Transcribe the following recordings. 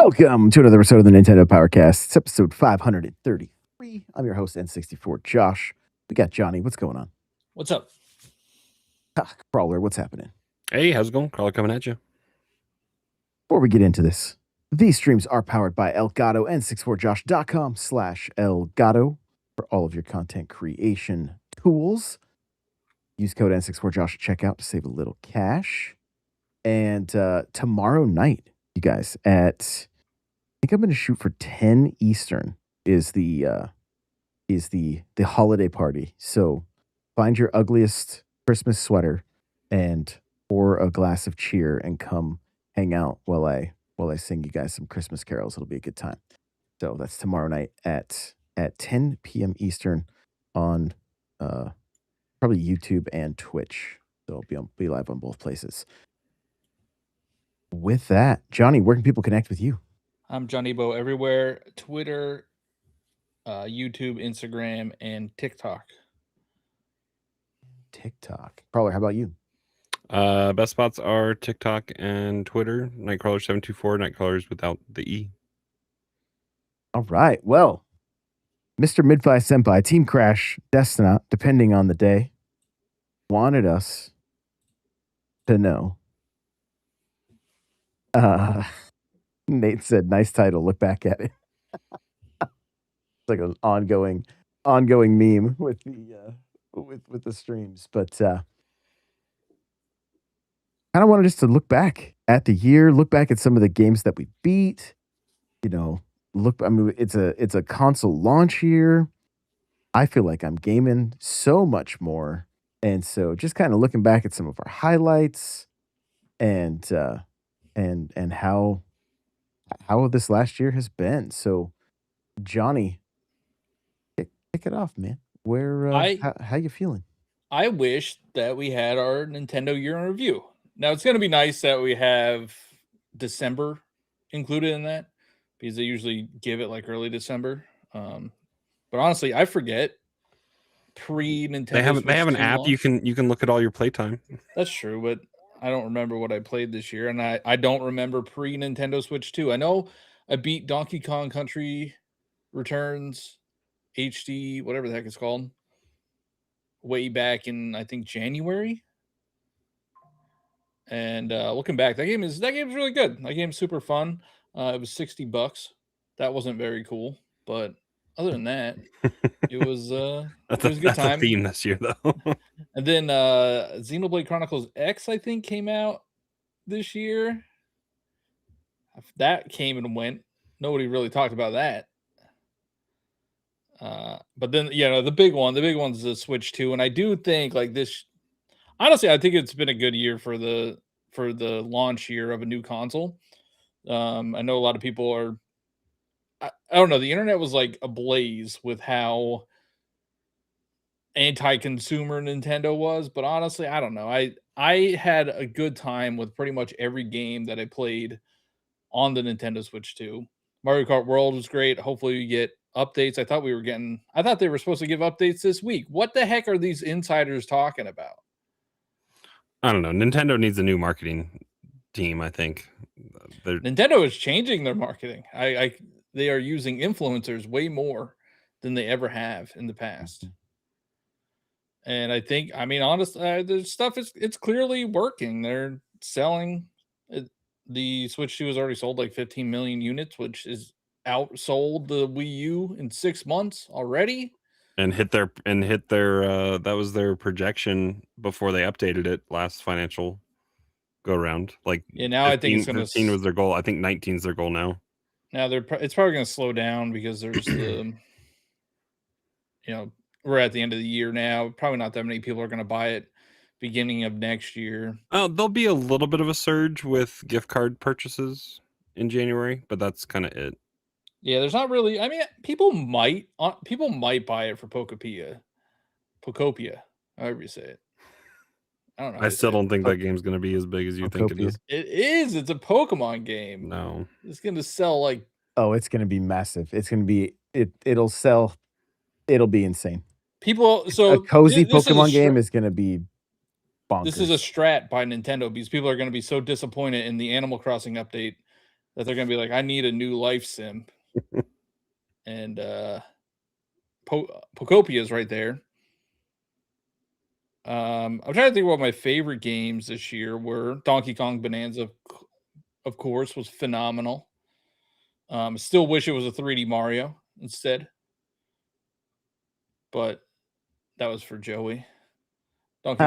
Welcome to another episode of the Nintendo Powercast. It's episode 533. I'm your host, N64 Josh. We got Johnny. What's going on? What's up? Crawler, what's happening? Hey, how's it going? Crawler coming at you. Before we get into this, these streams are powered by Elgato, n64josh.com/Elgato for all of your content creation tools. Use code N64Josh at checkout to save a little cash. And tomorrow night, you guys, I think I'm going to shoot for 10 Eastern is the holiday party. So find your ugliest Christmas sweater and pour a glass of cheer and come hang out while I sing you guys some Christmas carols. It'll be a good time. So that's tomorrow night at 10 p.m. Eastern on probably YouTube and Twitch. So I'll be live on both places. With that, Johnny, where can people connect with you? I'm Johnny Bo everywhere. Twitter, YouTube, Instagram, and TikTok. Crawler, how about you? Best spots are TikTok and Twitter. Nightcrawler724. Nightcrawlers without the E. All right. Well, Mr. Midfi Senpai, Team Crash, Destina, depending on the day, wanted us to know. Nate said, "Nice title. Look back at it." It's like an ongoing meme with the with the streams, but kind of wanted us to look back at the year, look back at some of the games that we beat. You know, it's a console launch year. I feel like I'm gaming so much more, and so just kind of looking back at some of our highlights and how this last year has been. So, Johnny, kick it off, man. How you feeling? I wish that we had our Nintendo year in review. Now it's going to be nice that we have December included in that because they usually give it like early December. But honestly, I forget pre-Nintendo. They have an app launch. You can look at all your playtime. That's true, but I don't remember what I played this year, and I don't remember pre-Nintendo Switch 2. I know I beat Donkey Kong Country Returns HD, whatever the heck it's called, way back in, I think, January. And looking back, that game is really good. That game's super fun. It was $60. That wasn't very cool, but other than that, it was a good time. That's a theme this year, though. And then Xenoblade Chronicles X, I think, came out this year. That came and went. Nobody really talked about that. But then, the big one's the Switch 2. And I do think like this, honestly, I think it's been a good year for the launch year of a new console. I know a lot of people are, I don't know, the internet was like ablaze with how anti-consumer Nintendo was, but honestly, I don't know. I had a good time with pretty much every game that I played on the Nintendo Switch 2. Mario Kart World was great. Hopefully we get updates. I thought they were supposed to give updates this week. What the heck are these insiders talking about? I don't know. Nintendo needs a new marketing team, I think. Nintendo is changing their marketing. They are using influencers way more than they ever have in the past. And I think, honestly, the stuff it's clearly working. They're selling. The Switch 2 has already sold like 15 million units, which is outsold the Wii U in 6 months already. And hit their that was their projection before they updated it last financial go around. Like, now 15, I think it's going to 15 was their goal. I think 19 is their goal now. Now it's probably going to slow down because there's the we're at the end of the year now. Probably not that many people are going to buy it beginning of next year. There'll be a little bit of a surge with gift card purchases in January, but that's kind of it. Yeah, there's not really. I mean, people might buy it for Pokopia, however you say it. I don't know. I still don't think that game's going to be as big as you think it is. It is. It's a Pokemon game. No, it's going to sell like. Oh, it's going to be massive. It's going to be It'll sell. It'll be insane. So a cozy Pokemon game is going to be bonkers. This is a strat by Nintendo because people are going to be so disappointed in the Animal Crossing update that they're gonna be like, I need a new life sim, and Pocopia is right there. I'm trying to think what my favorite games this year were. Donkey Kong Bonanza, of course, was phenomenal. Still wish it was a 3D Mario instead, but that was for Joey. Donkey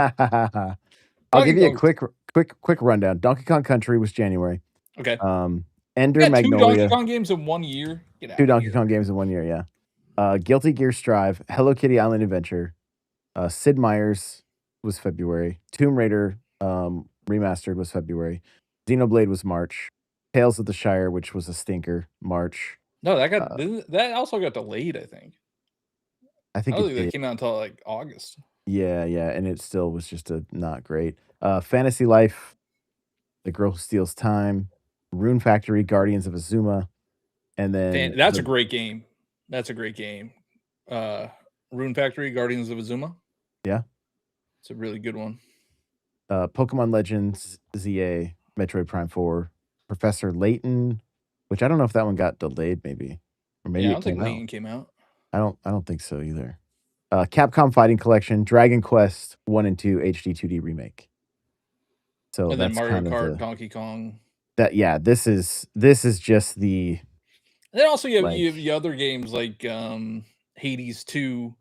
I'll give you a Kong's quick rundown. Donkey Kong Country was January. okay. Ender You got 2 Donkey Magnolia, Kong games in 1 year? Get out 2 of Donkey here. Kong games in 1 year, yeah. Guilty Gear Strive, Hello Kitty Island Adventure, Sid Meier's was February, Tomb Raider Remastered was February, Xenoblade was March, Tales of the Shire, which was a stinker, March. No, that also got delayed, I think. I I think don't it think that did. came out until, like, August. Yeah, and it still was just not great. Fantasy Life, The Girl Who Steals Time, Rune Factory, Guardians of Azuma, and then That's a great game. That's a great game. Rune Factory, Guardians of Azuma. Yeah. It's a really good one. Pokemon Legends, ZA, Metroid Prime 4, Professor Layton, which I don't know if that one got delayed, maybe. Or maybe Yeah, I it don't think came out. Layton came out. I don't think so either. Capcom Fighting Collection, Dragon Quest 1 and 2 HD 2D remake. So And then that's Mario kind of Kart, Donkey Kong. this is just the And then also you have like the other games like Hades 2,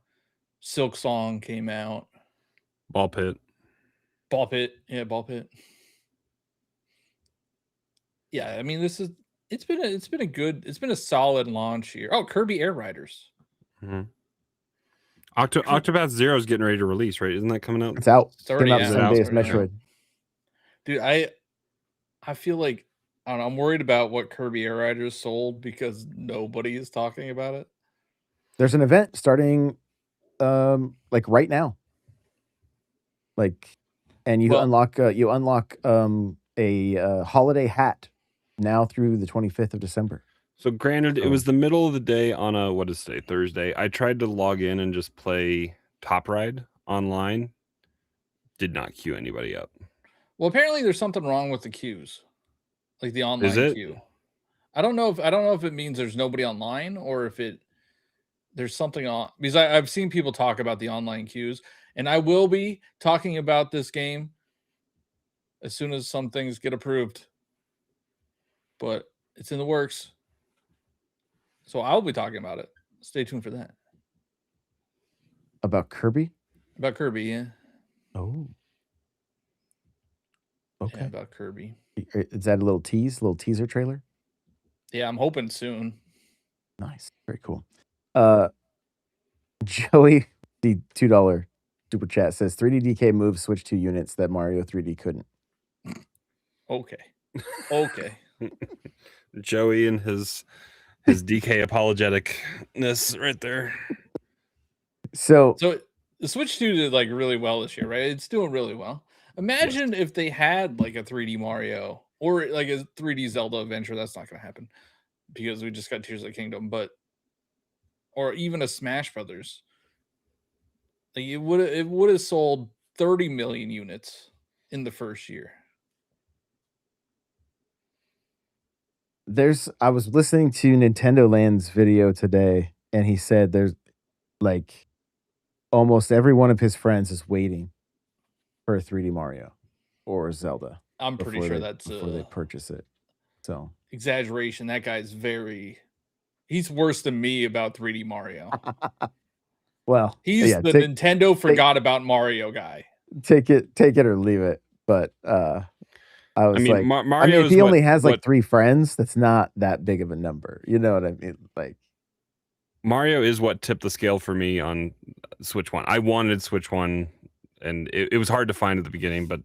Silk Song came out. Ball Pit. Ball Pit. Yeah, Ball Pit. Yeah, I mean it's been a solid launch year. Oh, Kirby Air Riders. Mm-hmm. Octopath Zero is getting ready to release, right? Isn't that coming out? it's out. It's already Came out the out. same day as It's already out. Metroid. Dude, I feel like I don't know, I'm worried about what Kirby Air Riders sold because nobody is talking about it. There's an event starting like right now. Like and you unlock a holiday hat now through the 25th of December. So granted, it was the middle of the day on a what is today? Thursday. I tried to log in and just play Top Ride online. Did not queue anybody up. Well, apparently there's something wrong with the queues. Like the online Is it? queue. I don't know if it means there's nobody online or if there's something on, because I've seen people talk about the online queues, and I will be talking about this game as soon as some things get approved. But it's in the works. So I'll be talking about it. Stay tuned for that. About Kirby? About Kirby, yeah. Oh. Okay. Yeah, about Kirby. Is that a little teaser trailer? Yeah, I'm hoping soon. Nice. Very cool. Joey, the $2 super chat says 3D DK moves Switch 2 units that Mario 3D couldn't. Okay. Joey and his DK apologeticness right there. So the Switch 2 did like really well this year, right? It's doing really well. Imagine if they had like a 3D Mario or like a 3D Zelda adventure. That's not going to happen because we just got Tears of the Kingdom, or even a Smash Brothers. Like it would have sold 30 million units in the first year. I was listening to Nintendo Land's video today, and he said there's like almost every one of his friends is waiting for a 3D Mario or a Zelda. I'm pretty sure that's before they purchase it. So exaggeration. That guy's he's worse than me about 3D Mario. Well, he's yeah, the Nintendo forgot about Mario guy. Take it or leave it. But I mean, Mario if he only has like 3 friends, that's not that big of a number. You know what I mean? Like Mario is what tipped the scale for me on Switch 1. I wanted Switch 1, and it was hard to find at the beginning, but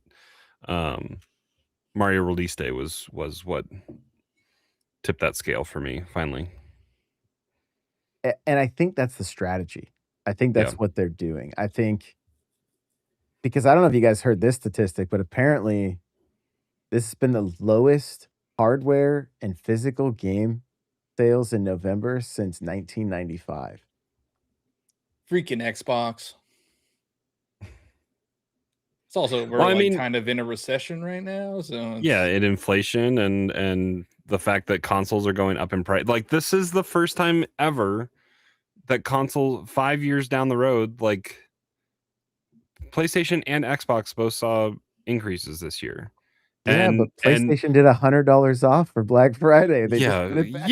Mario release day was what tipped that scale for me finally. And I think that's the strategy. I think that's what they're doing. I think because I don't know if you guys heard this statistic, but apparently this has been the lowest hardware and physical game sales in November since 1995. Freaking Xbox. It's also we're kind of in a recession right now, so yeah, and inflation and the fact that consoles are going up in price. Like, this is the first time ever that console 5 years down the road, like PlayStation and Xbox both saw increases this year. Yeah, but PlayStation did $100 off for Black Friday. They just put it back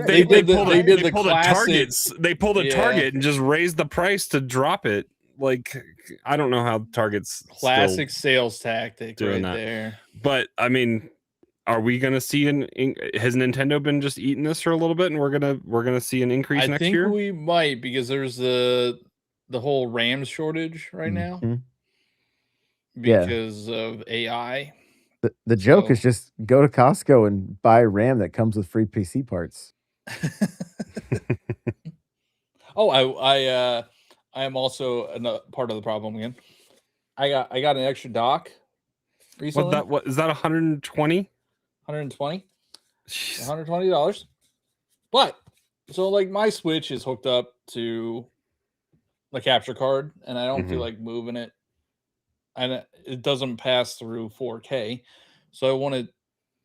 they did the pulled classic. They pulled a Target and just raised the price to drop it. Like, I don't know how Target's classic sales tactic doing right that. there. But I mean, are we going to see has Nintendo been just eating this for a little bit, and we're gonna see an increase next year? I think we might, because there's the whole RAM shortage right now because of AI. The joke is just go to Costco and buy RAM that comes with free PC parts. Oh, I am also a part of the problem again. I got an extra dock recently. What is that? 120? $120. But so, like, my Switch is hooked up to the capture card, and I don't feel like moving it, and it doesn't pass through 4K. So I wanted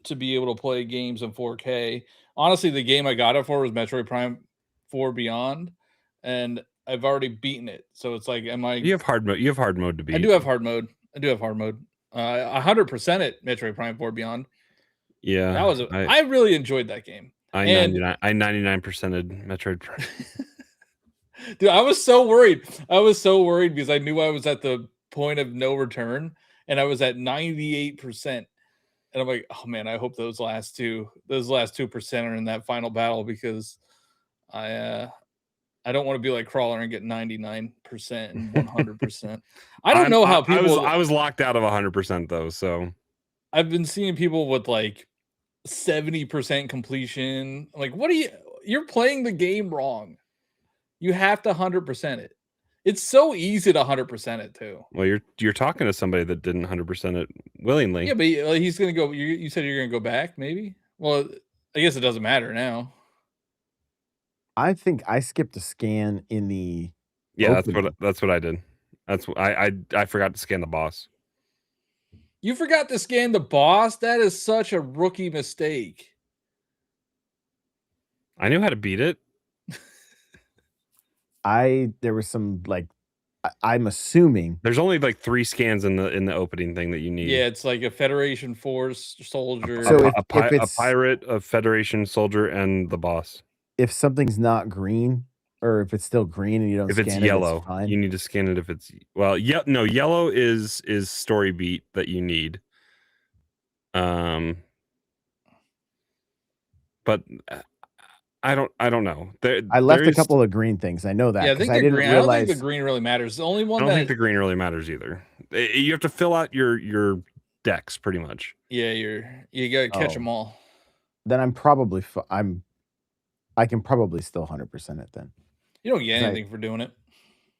to be able to play games in 4K. Honestly, the game I got it for was Metroid Prime 4 Beyond, and I've already beaten it. So it's like, you have hard mode? You have hard mode to beat. I do have hard mode. 100% at Metroid Prime 4 Beyond. Yeah, that was I really enjoyed that game. I 99%ed Metroid Prime. Dude, I was so worried because I knew I was at the point of no return, and I was at 98%. And I'm like, oh man, I hope those last 2% are in that final battle, because I don't want to be like Crawler and get 99% and 100%. I don't know how people. I was locked out of 100% though, so I've been seeing people with like 70% completion. Like, you're playing the game wrong. You have to 100% it. It's so easy to 100% it too. Well, you're talking to somebody that didn't 100% it willingly. Yeah, but he's gonna go. You said you're gonna go back, maybe. Well, I guess it doesn't matter now. I think I skipped a scan in the. Yeah, that's what I did. That's what I forgot to scan the boss. You forgot to scan the boss? That is such a rookie mistake. I knew how to beat it. There was some, like, I'm assuming there's only like 3 scans in the opening thing that you need. Yeah, it's like a Federation force soldier, a pirate, a Federation soldier, and the boss. If something's not green, or if it's still green and you don't if scan it's it, yellow, it's fine. You need to scan it. If it's yellow is story beat that you need. But I don't know. I left a couple of green things. I know that. Yeah, I think I didn't realize. I don't think the green really matters. The only one I don't think the green really matters either. You have to fill out your decks pretty much. Yeah, you gotta catch them all. Then I'm probably I can probably still 100% it then. You don't get anything for doing it.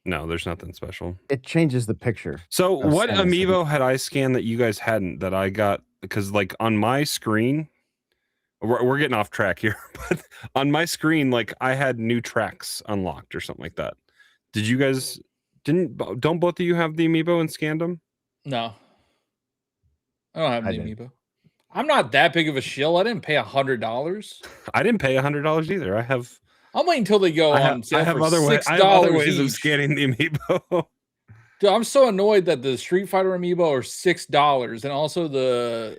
No, there's nothing special. It changes the picture. So what amiibo had I scanned that you guys hadn't, that I got? Because like on my screen, we're getting off track here, but on my screen, like, I had new tracks unlocked or something like that. Did you guys don't both of you have the amiibo and scanned them? No. I don't have the amiibo. I'm not that big of a shill. I didn't pay $100. I didn't pay $100 either. I'm waiting until they go on sale for $6. I have other ways of scanning the amiibo. Dude, I'm so annoyed that the Street Fighter amiibo are $6, and also the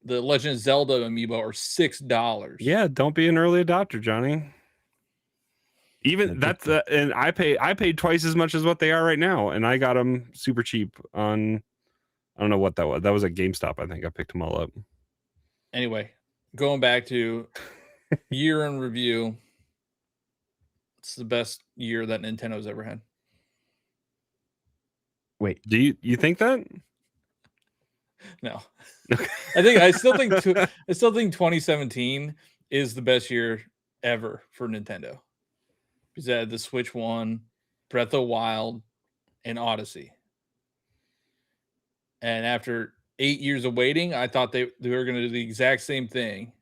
Legend of Zelda amiibo are $6. Yeah, don't be an early adopter, Johnny. Even that's and I paid twice as much as what they are right now, and I got them super cheap on. I don't know what that was. That was at GameStop. I think I picked them all up. Anyway, going back to year in review, it's the best year that Nintendo's ever had. Wait, do you think that? No, I still think 2017 is the best year ever for Nintendo, because they had the Switch 1, Breath of the Wild, and Odyssey. And after 8 years of waiting, I thought they were going to do the exact same thing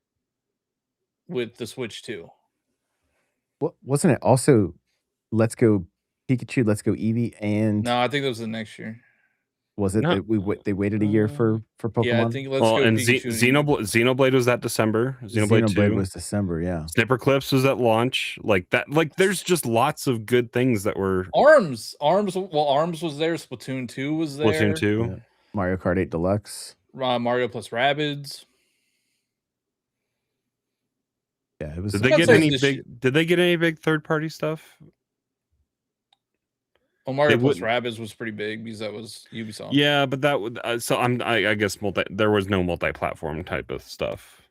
with the Switch 2. What wasn't it also Let's Go Pikachu, Let's Go Eevee, and no, I think that was the next year. Was it No. that they waited a year for Pokemon? Yeah, I think Let's Well, Go and Pikachu. Xenoblade was that December. Xenoblade 2 was December, yeah. Snipper Clips was at launch. Like that. Like there's just lots of good things that were. Arms. Well, Arms was there. Splatoon 2 was there. Splatoon 2. Yeah. Mario Kart 8 Deluxe. Mario plus Rabbids. Yeah, it was. Did they get any big? Did they get any big third party stuff? Oh, Mario plus Rabbids was pretty big because that was Ubisoft. Yeah, but that would. So I guess there was no multi-platform type of stuff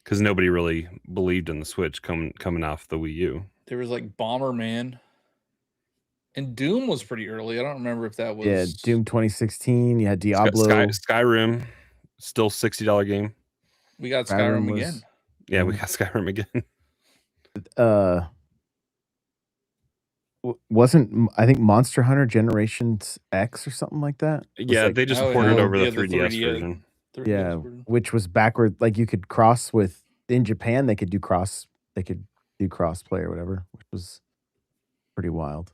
because nobody really believed in the Switch coming off the Wii U. There was like Bomberman. And Doom was pretty early. I don't remember if that was. Yeah, Doom 2016. You had Diablo. Skyrim, still $60 game. We got Skyrim again. Yeah, we got Skyrim again. Wasn't I think Monster Hunter Generations X or something like that? Yeah, they just ported over the 3DS version. Yeah, which was backward. Like you could cross with in Japan. They could do cross play or whatever, which was pretty wild.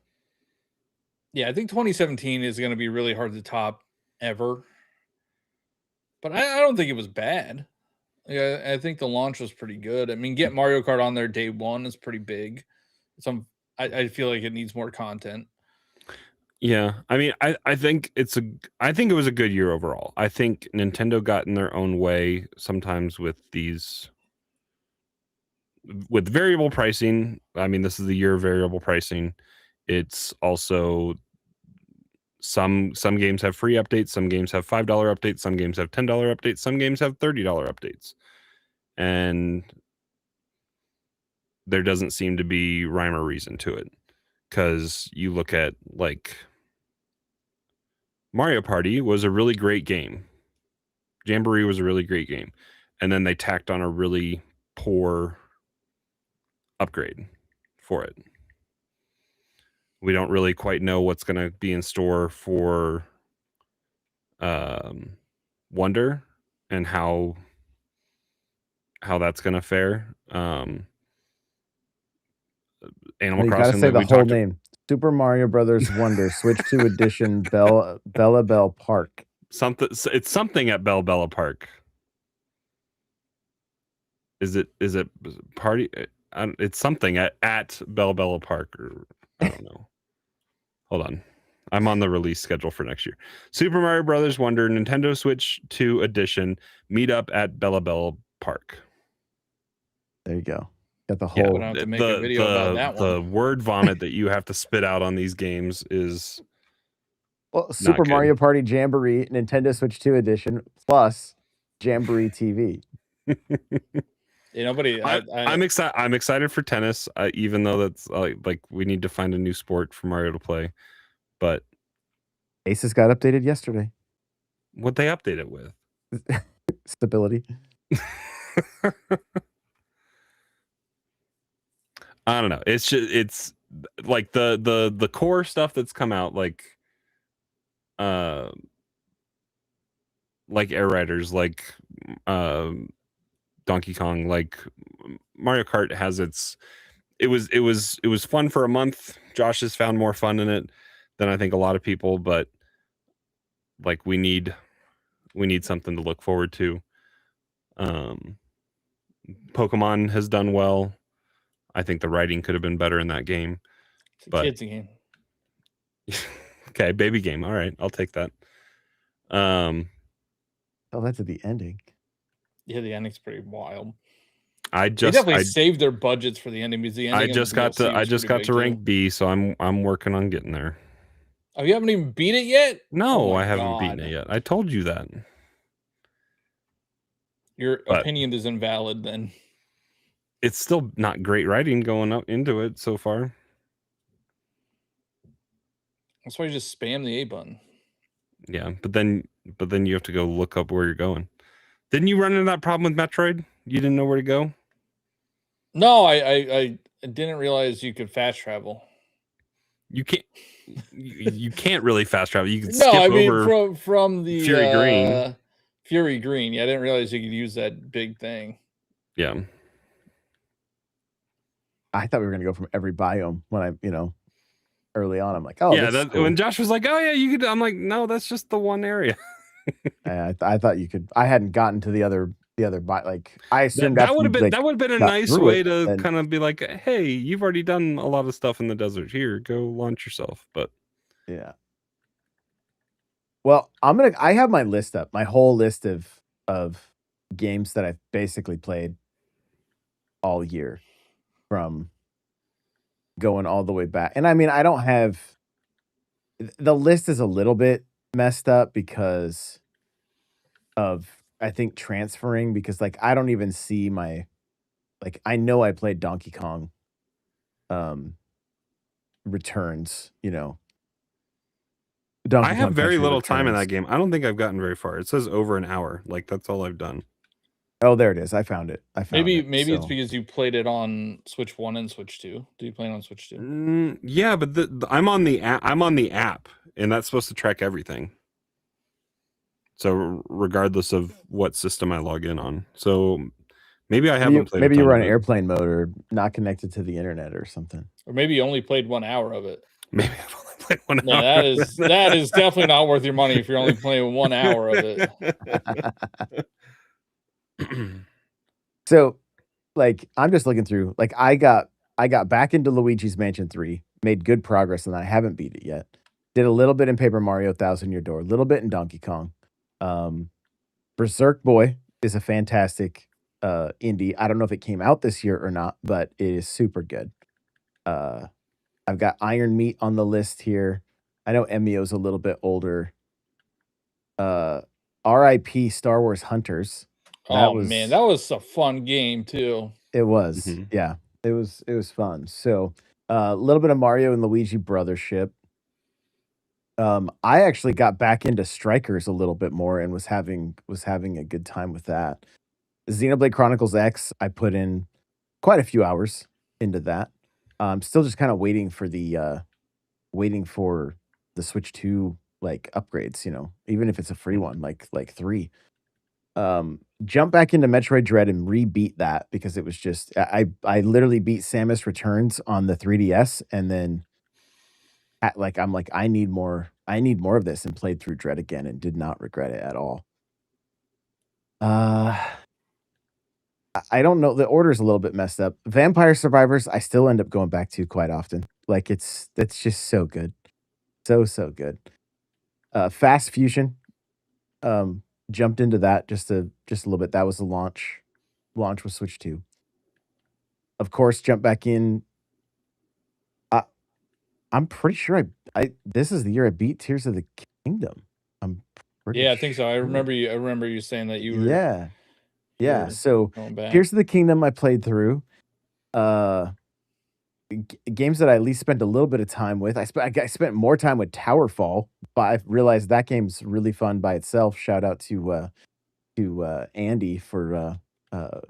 Yeah, I think 2017 is going to be really hard to top ever. But I don't think it was bad. Yeah, I think the launch was pretty good. I mean, get Mario Kart on there day one is pretty big. I feel like it needs more content. Yeah, I mean, I think it was a good year overall. I think Nintendo got in their own way sometimes with variable pricing. I mean, this is the year of variable pricing. It's also some games have free updates, some games have $5 updates, some games have $10 updates, some games have $30 updates. And there doesn't seem to be rhyme or reason to it. Because you look at like Mario Party was a really great game. Jamboree was a really great game. And then they tacked on a really poor upgrade for it. We don't really quite know what's going to be in store for Wonder and how that's going to fare. Animal you Crossing. Gotta say the whole name. Super Mario Brothers Wonder Switch 2 Edition Bella Bell Park. It's something at Bella Park. Is it party? It's something at Bella Park, or I don't know. Hold on, I'm on the release schedule for next year. Super Mario Brothers Wonder Nintendo Switch 2 Edition Meetup at Bella Park. There you go. Got the whole. Have to make a video about that one. The word vomit that you have to spit out on these games is. Well, Super Mario Party Jamboree Nintendo Switch 2 Edition plus Jamboree TV. I'm excited. I'm excited for tennis, even though that's like we need to find a new sport for Mario to play. But Aces got updated yesterday. What they update it with? Stability. I don't know. It's like the core stuff that's come out, like Air Riders, like Donkey Kong, like Mario Kart has it was fun for a month. Josh has found more fun in it than I think a lot of people, but like we need something to look forward to. Pokemon has done well. I think the writing could have been better in that game. It's a kids game. Okay, baby game. All right, I'll take that. Oh, that's at the ending. Yeah, the ending's pretty wild. They definitely saved their budgets for the ending because the ending. I just got to rank B, so I'm working on getting there. Oh, you haven't even beat it yet? No, I haven't beaten it yet. I told you that. Your opinion is invalid then. It's still not great writing going up into it so far. That's why you just spam the A button. Yeah, but then you have to go look up where you're going. Didn't you run into that problem with Metroid? You didn't know where to go? No, I didn't realize you could fast travel. You can't. You can't really fast travel. You can skip over from the Fury Green. Fury Green. Yeah, I didn't realize you could use that big thing. Yeah. I thought we were going to go from every biome when early on. I'm like, oh, yeah. that's cool. When Josh was like, "Oh yeah, you could," I'm like, "No, that's just the one area." I thought you could. I hadn't gotten to the other like I assumed that would have been a got nice through way it, to and kind of be like, "Hey, you've already done a lot of stuff in the desert. Here, go launch yourself." But yeah. Well, I have my list up, my whole list of games that I've basically played all year from going all the way back. And I mean, I don't have the list is a little bit messed up because of I think transferring because like I don't even see my like I know I played Donkey Kong um Returns, you know. I Donkey have Kong very Country little time in Returns. that game. I don't think I've gotten very far. It says over an hour. Like that's all I've done. Oh, there it is. I found it. Maybe it's So because you played it on Switch 1 and Switch 2. Do you play it on Switch 2? Yeah, but I'm on the app. I'm on the app, and that's supposed to track everything. So regardless of what system I log in on, so maybe I haven't played. Maybe you a ton were of on it. airplane mode or not connected to the internet or something. Or maybe you only played 1 hour of it. Maybe I've only played 1 No, hour. that is definitely not worth your money if you're only playing 1 hour of it. So, like, I'm just looking through. Like, I got back into Luigi's Mansion 3, made good progress, and I haven't beat it yet. Did a little bit in Paper Mario Thousand Year Door, a little bit in Donkey Kong. Berserk Boy is a fantastic indie. I don't know if it came out this year or not, but it is super good. I've got Iron Meat on the list here. I know Emio's a little bit older. R.I.P. Star Wars Hunters. Oh man, that was a fun game too. It was. Yeah. It was fun. So, a little bit of Mario and Luigi Brothership. I actually got back into Strikers a little bit more and was having a good time with that. Xenoblade Chronicles X, I put in quite a few hours into that. Still just kind of waiting for the Switch 2 like upgrades, you know, even if it's a free one, like 3. Jump back into Metroid Dread and rebeat that because it was just I literally beat Samus Returns on the 3DS and then I'm like I need more of this and played through Dread again and did not regret it at all. I don't know, the order's a little bit messed up. Vampire Survivors I still end up going back to quite often. Like it's just so good. So good. Fast Fusion jumped into that just a little bit. That was the launch with Switch 2. Of course, jump back in. I'm pretty sure I this is the year I beat Tears of the Kingdom. I'm pretty Yeah, I think so. I sure. remember you saying that you were Yeah. So going back. Tears of the Kingdom I played through. Games that I at least spent a little bit of time with. I spent more time with Towerfall, but I realized that game's really fun by itself. Shout out to Andy for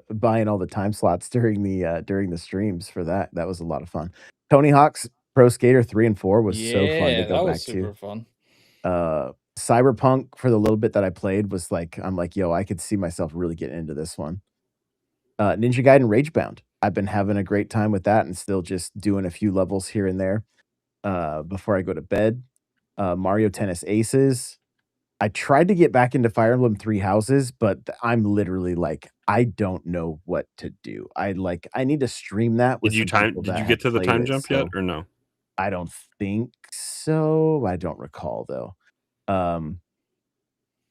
buying all the time slots during the streams for that. That was a lot of fun. Tony Hawk's Pro Skater 3 and 4 was so fun to go that was back super to. fun. Cyberpunk for the little bit that I played was like I'm like, yo, I could see myself really getting into this one. Ninja Gaiden Ragebound. I've been having a great time with that and still just doing a few levels here and there before I go to bed. Mario Tennis Aces. I tried to get back into Fire Emblem Three Houses, but I'm literally like, I don't know what to do. I need to stream that with some people Did that you have get to the played time it, jump yet so or no? I don't think so. I don't recall though.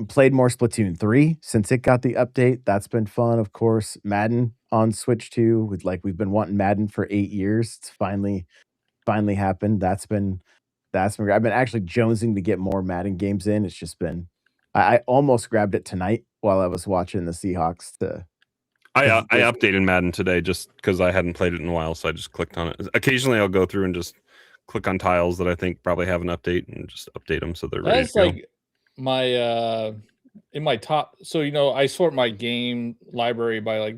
Played more Splatoon 3 since it got the update. That's been fun, of course. Madden on Switch 2 with we've been wanting Madden for 8 years. It's finally happened. That's been great. I've been actually jonesing to get more Madden games in. It's just been I almost grabbed it tonight while I was watching the Seahawks I updated Madden today just because I hadn't played it in a while, so I just clicked on it. Occasionally, I'll go through and just click on tiles that I think probably have an update and just update them so they're ready to go. Like my in my top. So I sort my game library by like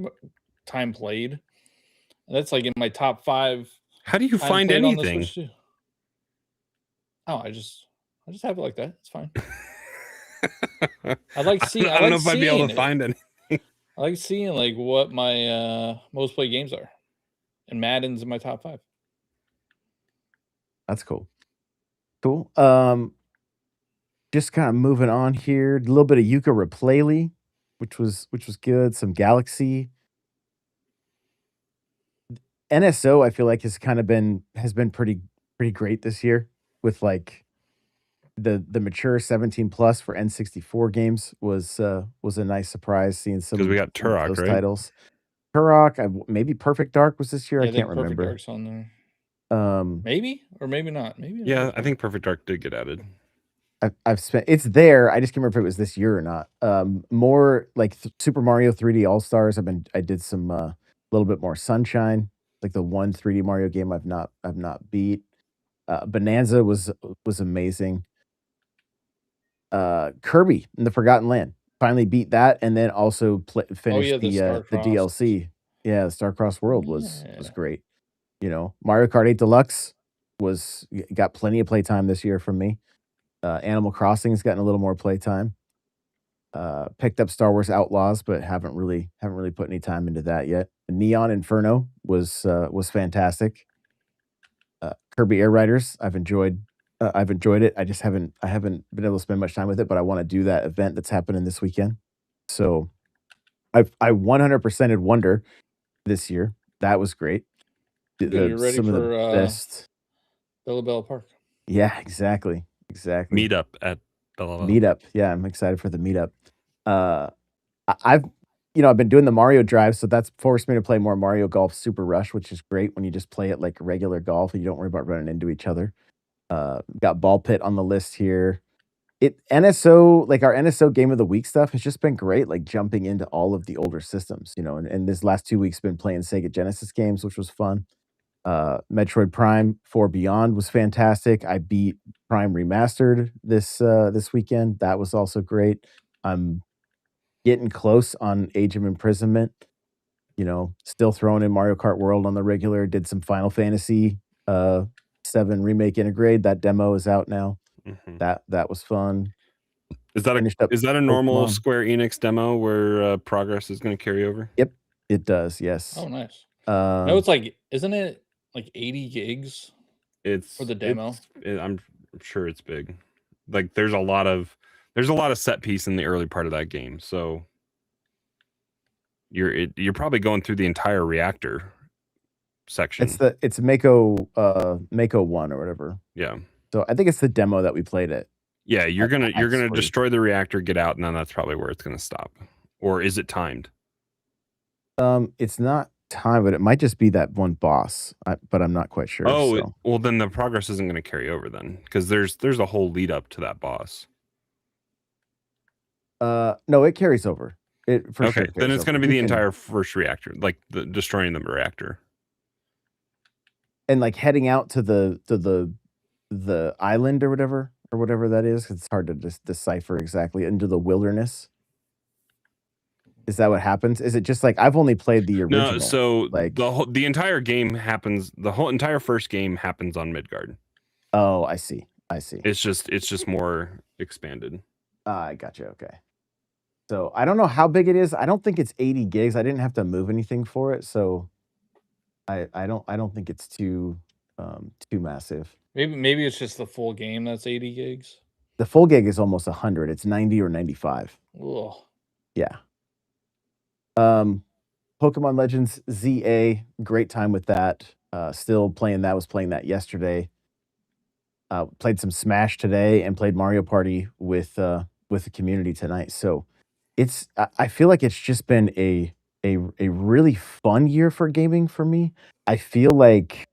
time played. And that's like in my top 5. How do you find anything? Oh, I just have it like that. It's fine. I like seeing. I don't know if I'd be able to find anything. I like seeing like what my most played games are, and Madden's in my top 5. That's cool. Cool. Just kind of moving on here. A little bit of Yuka Replay, which was good. Some Galaxy. NSO, I feel like has been pretty great this year with like the mature 17 plus for N64 games was a nice surprise seeing Because we got some of Turok, those right? titles. Turok, maybe Perfect Dark was this year. Yeah, I can't think Perfect remember. Dark's on there. Maybe or maybe not. Maybe Yeah, not. I think Perfect Dark did get added. I've spent it's there. I just can't remember if it was this year or not. More like Super Mario 3D All Stars. I did some little bit more Sunshine, like the one 3D Mario game I've not beat. Bonanza was amazing. Kirby in the Forgotten Land. Finally beat that, and then also finished the the Starcrossed. DLC. Yeah, the Starcross World was Yeah. great. You know, Mario Kart 8 Deluxe got plenty of playtime this year from me. Animal Crossing's gotten a little more playtime. Picked up Star Wars Outlaws, but haven't really put any time into that yet. Neon Inferno was fantastic. Kirby Air Riders, I've enjoyed it. I just haven't been able to spend much time with it, but I want to do that event that's happening this weekend. So I 100%ed Wonder this year. That was great. Good, you're ready Some of for the best. Bella Park. Yeah, exactly. Meetup at Bella. Meetup. Yeah, I'm excited for the meetup. I've been doing the Mario drive, so that's forced me to play more Mario Golf Super Rush, which is great when you just play it like regular golf and you don't worry about running into each other. Got Ball Pit on the list here. NSO, like our NSO Game of the Week stuff has just been great, like jumping into all of the older systems, and this last 2 weeks been playing Sega Genesis games, which was fun. Metroid Prime 4 Beyond was fantastic. I beat Prime Remastered this weekend. That was also great. I'm getting close on Age of Imprisonment. Still throwing in Mario Kart World on the regular. Did some Final Fantasy 7 Remake Integrate. That demo is out now. Mm-hmm. That was fun. Is that a normal Pokemon. Square Enix demo where progress is going to carry over? Yep, it does. Yes. Oh, nice. No, it's like, isn't it like 80 gigs? For the demo. I'm sure it's big. Like there's a lot of set piece in the early part of that game, so you're probably going through the entire reactor section. It's Mako 1 or whatever. Yeah. So I think it's the demo that we played it. Yeah, you're gonna destroy the reactor, get out, and then that's probably where it's gonna stop. Or is it timed? It's not timed, but it might just be that one boss. But I'm not quite sure. Oh, well then the progress isn't going to carry over then, because there's a whole lead up to that boss. No, it carries over. It for sure. Okay, then it's going to be the entire first reactor, like destroying the reactor, and like heading out to the island or whatever that is. It's hard to just decipher exactly, into the wilderness. Is that what happens? Is it just like, I've only played the original? No, so like the entire game happens. The whole entire first game happens on Midgard. Oh, I see. It's just more expanded. I gotcha. Okay. So I don't know how big it is. I don't think it's 80 gigs. I didn't have to move anything for it, so I don't think it's too massive. Maybe it's just the full game that's 80 gigs. The full gig is almost 100. It's 90 or 95. Ugh. Yeah. Pokemon Legends ZA, great time with that. Still playing that. Was playing that yesterday. Played some Smash today and played Mario Party with the community tonight. So I feel like it's just been a really fun year for gaming for me. I feel like,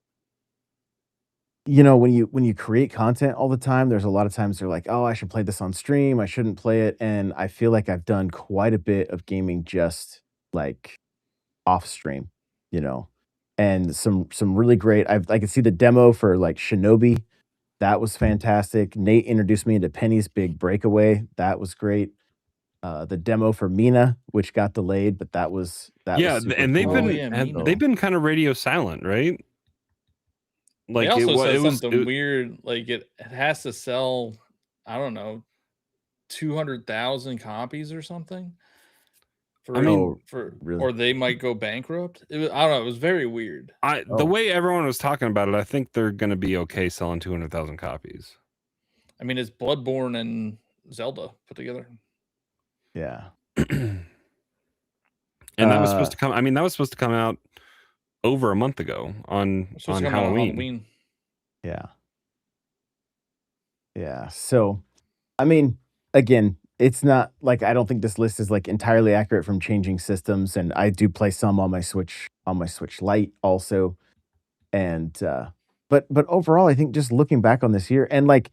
when you create content all the time, there's a lot of times they're like, oh, I should play this on stream. I shouldn't play it. And I feel like I've done quite a bit of gaming just like off stream, and some really great. I could see the demo for like Shinobi. That was fantastic. Nate introduced me into Penny's Big Breakaway. That was great. The demo for Mina, which got delayed, but that was and they've cool. they've been kind of radio silent, right? Like they also said something weird, like it has to sell, I don't know, 200,000 copies or something. Really? Or they might go bankrupt. I don't know. It was very weird. The way everyone was talking about it, I think they're going to be okay selling 200,000 copies. I mean, it's Bloodborne and Zelda put together. Yeah. And that was supposed to come. I mean, that was supposed to come out over a month ago on It's supposed to come out on Halloween. Halloween. Yeah. Yeah. So, I mean, again, it's not like I don't think this list is like entirely accurate from changing systems, and I do play some on my Switch Lite also, and but overall, I think just looking back on this year and like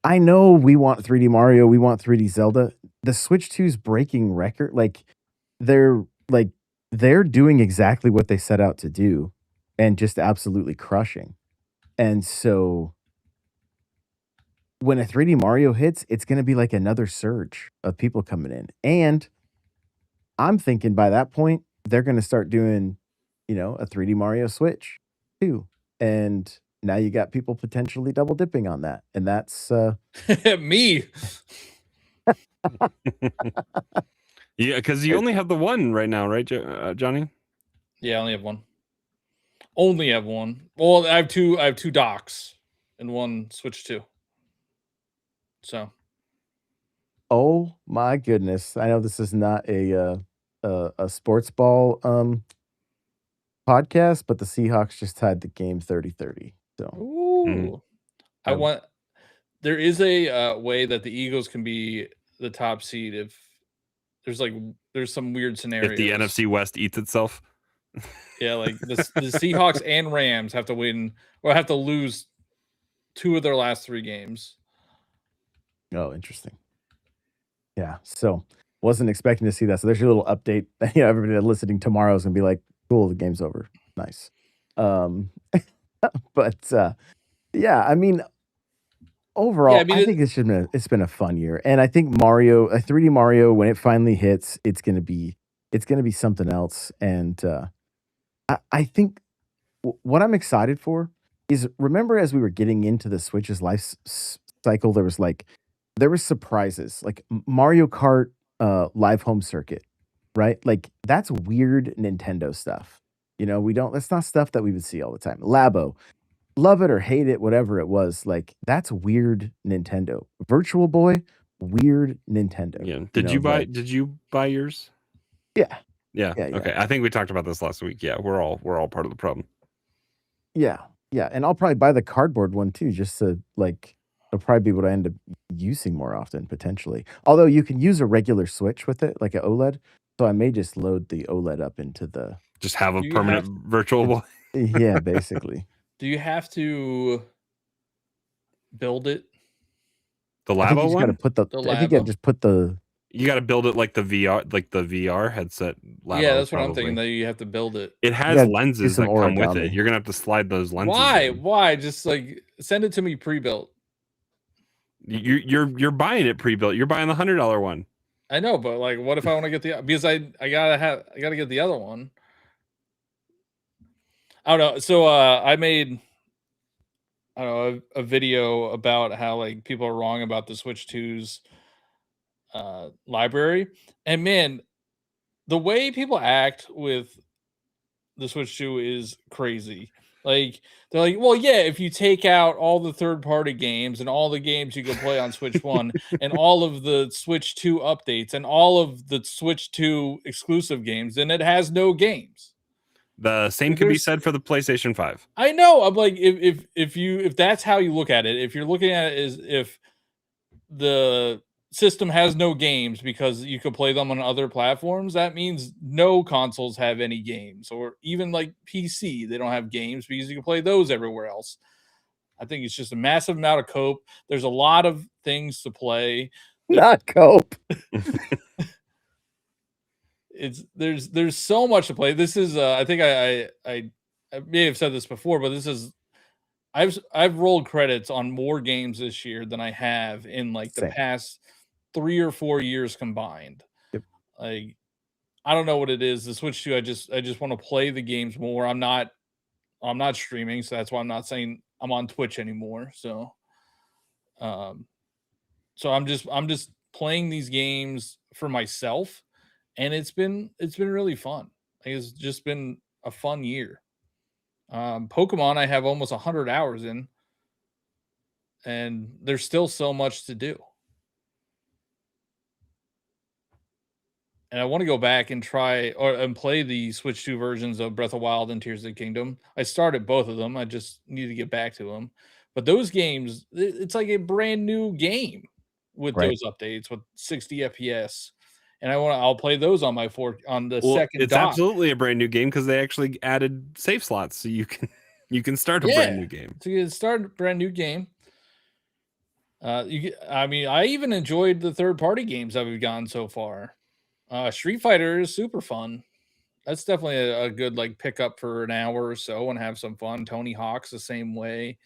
I know we want 3D Mario, we want 3D Zelda. The Switch 2's breaking record. They're like they're doing exactly what they set out to do, and just absolutely crushing. And so when a 3D Mario hits, it's gonna be like another surge of people coming in. And I'm thinking by that point, they're gonna start doing, a 3D Mario Switch too. And now you got people potentially double dipping on that. And that's Me. Yeah, because you only have the one right now, right, Johnny? Yeah, I only have one. Only have one. Well, I have two. I have two docks and one Switch 2. So oh my goodness. I know this is not a sports ball podcast, but the Seahawks just tied the game 30-30. So ooh, I Oh. want. There is a way that the Eagles can be the top seed if there's some weird scenarios. If the NFC West eats itself. Yeah, like the Seahawks and Rams have to win or have to lose 2 of their last 3 games. oh, interesting. Yeah. So wasn't expecting to see that. So there's your little update. Everybody that's listening tomorrow is gonna be like, cool, the game's over. Nice. But yeah, I mean, overall, I mean, I think it's been a fun year, and I think Mario, a 3D Mario, when it finally hits, it's gonna be something else. And I think what I'm excited for is remember as we were getting into the Switch's cycle, there was surprises like Mario Kart live home circuit, right? Like that's weird Nintendo stuff. We don't. That's not stuff that we would see all the time. Labo, love it or hate it, whatever it was, like that's weird Nintendo. Virtual Boy, weird Nintendo. Yeah. Did you buy yours? Yeah. Yeah. Yeah. Okay. I think we talked about this last week. Yeah, we're all part of the problem. Yeah. Yeah. And I'll probably buy the cardboard one too, just to like it'll probably be what I end up using more often, potentially. Although you can use a regular Switch with it, like an OLED. So I may just load the OLED up into the just have a permanent Virtual Boy. Yeah, basically. Do you have to build it? The Labo I think you just one? gotta put I think you just put the you got to build it like the VR headset. Labo, yeah, that's probably. what I'm thinking. That you have to build it. It has lenses that come with origami. it. You're gonna have to slide those lenses. Why? Just like send it to me pre-built. You're buying it pre-built. You're buying the $100 one. I know, but like, what if I want to get the because I gotta get the other one. I don't know. So I made a video about how like people are wrong about the Switch 2's library, and man, the way people act with the Switch 2 is crazy. Like they're like, well, yeah, if you take out all the third-party games and all the games you can play on Switch 1 and all of the Switch 2 updates and all of the Switch 2 exclusive games, then it has no games. The same can be said for the PlayStation 5. I know. I'm like, if that's how you look at it, if you're looking at it as if the system has no games because you could play them on other platforms, that means no consoles have any games, or even like PC, they don't have games because you can play those everywhere else. I think it's just a massive amount of cope. There's a lot of things to play. Not cope. There's so much to play. This is I think I may have said this before, but this is I've rolled credits on more games this year than I have in like the past 3 or 4 years combined. Yep. Like I don't know what it is. The Switch 2, I just want to play the games more. I'm not streaming, so that's why I'm not saying I'm on Twitch anymore. So so I'm just playing these games for myself, and it's been really fun. Like, it's just been a fun year. Pokemon I have almost 100 hours in. and there's still so much to do. And I want to go back and try and play the Switch 2 versions of Breath of Wild and Tears of the Kingdom. I started both of them. I just need to get back to them. But those games, it's like a brand new game with Right. those updates with 60 FPS. And I'll play those on my on the Well, second it's dock. absolutely a brand new game because they actually added save slots, so you can start a brand new game. So you can start a brand new game. I mean, I even enjoyed the third-party games that we've gotten so far. Street Fighter is super fun. That's definitely a good like pickup for an hour or so and have some fun. Tony Hawk's the same way.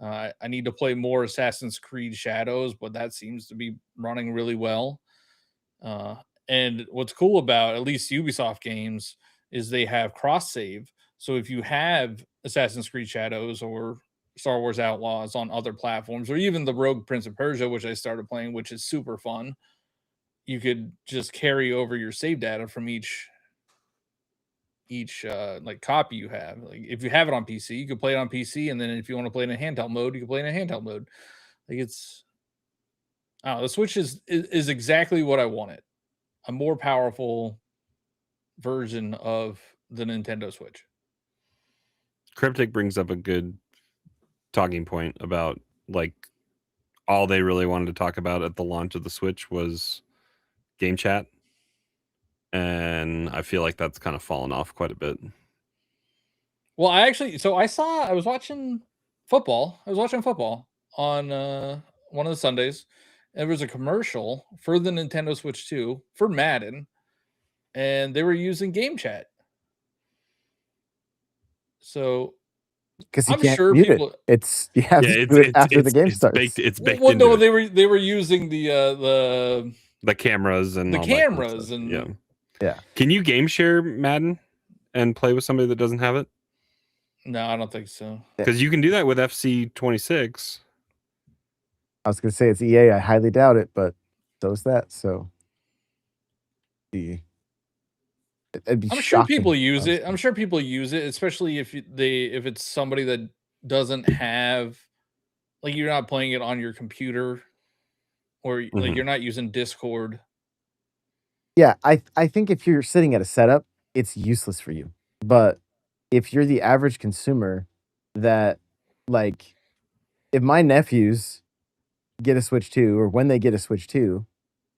I need to play more Assassin's Creed Shadows, but that seems to be running really well. And what's cool about at least Ubisoft games is they have cross save. So if you have Assassin's Creed Shadows or Star Wars Outlaws on other platforms, or even the Rogue Prince of Persia, which I started playing, which is super fun, you could just carry over your save data from each like copy you have. Like if you have it on PC, you could play it on PC, and then if you want to play it in handheld mode, you can play it in handheld mode. Like the Switch is exactly what I wanted. A more powerful version of the Nintendo Switch. Cryptic brings up a good talking point about like all they really wanted to talk about at the launch of the Switch was game chat. And I feel like that's kind of fallen off quite a bit. Well, I was watching football. I was watching football on one of the Sundays. There was a commercial for the Nintendo Switch 2 for Madden, and they were using game chat. So Because you I'm can't sure mute people. it. You have to do it after the game starts. It's baked Well, into no, it. they were using the cameras and the all that kind of cameras stuff. and Yeah. Can you game share Madden and play with somebody that doesn't have it? No, I don't think so. Because you can do that with FC26. I was going to say it's EA. I highly doubt it, but so's that. So it'd be I'm shocking, sure people use honestly. it. I'm sure people use it, especially if it's somebody that doesn't have, like, you're not playing it on your computer, or like you're not using Discord. Yeah, I think if you're sitting at a setup, it's useless for you. But if you're the average consumer that, like, if my nephews get a Switch 2 or when they get a Switch 2,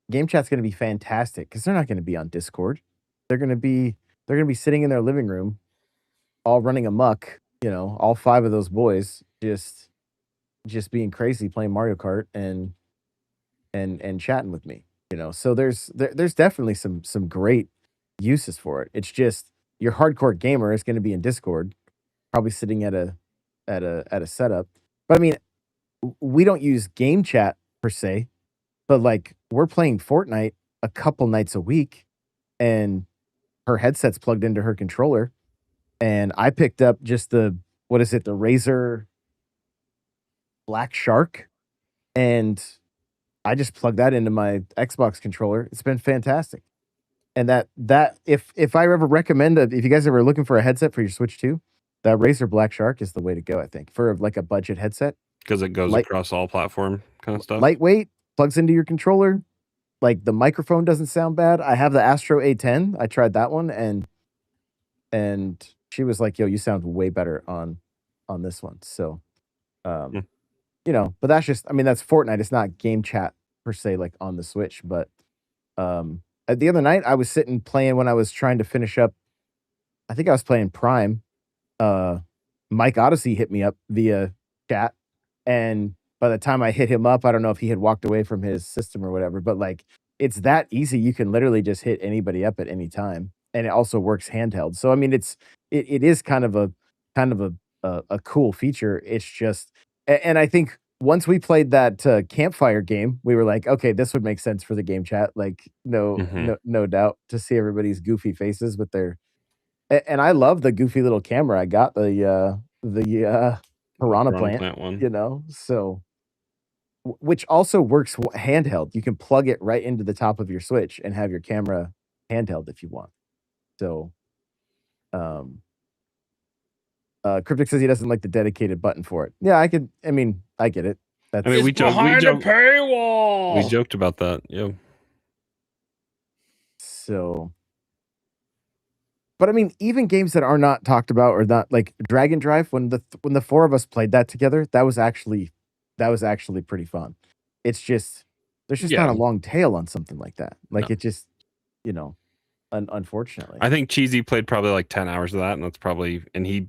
game chat's going to be fantastic because they're not going to be on Discord. They're going to be sitting in their living room, all running amok. All 5 of those boys just being crazy playing Mario Kart and chatting with me. So there's definitely some great uses for it. It's just your hardcore gamer is going to be in Discord, probably sitting at a setup. But I mean, we don't use game chat per se, but like we're playing Fortnite a couple nights a week, and her headset's plugged into her controller, and I picked up just the Razer Black Shark, and I just plugged that into my Xbox controller. It's been fantastic. And that if I ever recommend if you guys ever looking for a headset for your Switch 2, that Razer Black Shark is the way to go, I think, for like a budget headset. Because it goes across all platform kind of stuff. Lightweight, plugs into your controller. Like the microphone doesn't sound bad. I have the Astro A10. I tried that one and she was like, "Yo, you sound way better on this one." So but that's just, I mean, that's Fortnite. It's not game chat per se, like on the Switch. But the other night, I was sitting playing when I was trying to finish up. I think I was playing Prime. Mike Odyssey hit me up via chat, and by the time I hit him up, I don't know if he had walked away from his system or whatever. But like, it's that easy. You can literally just hit anybody up at any time, and it also works handheld. So I mean, it is kind of a cool feature. It's just. And I think once we played that campfire game, we were like, okay, this would make sense for the game chat. Like, no doubt, to see everybody's goofy faces with their. And I love the goofy little camera. I got the piranha plant one. So which also works handheld. You can plug it right into the top of your Switch and have your camera handheld if you want. So, Cryptic says he doesn't like the dedicated button for it. Yeah, I get it. That's I mean, It's we joked. behind a paywall. We joked about that. Yeah. so. But I mean, even games that are not talked about or not like Dragon Drive, when the four of us played that together, that was actually pretty fun. It's just there's just not Yeah. a long tail on something like that. Like No. it just, unfortunately. I think Cheesy played probably like 10 hours of that, and that's probably, and he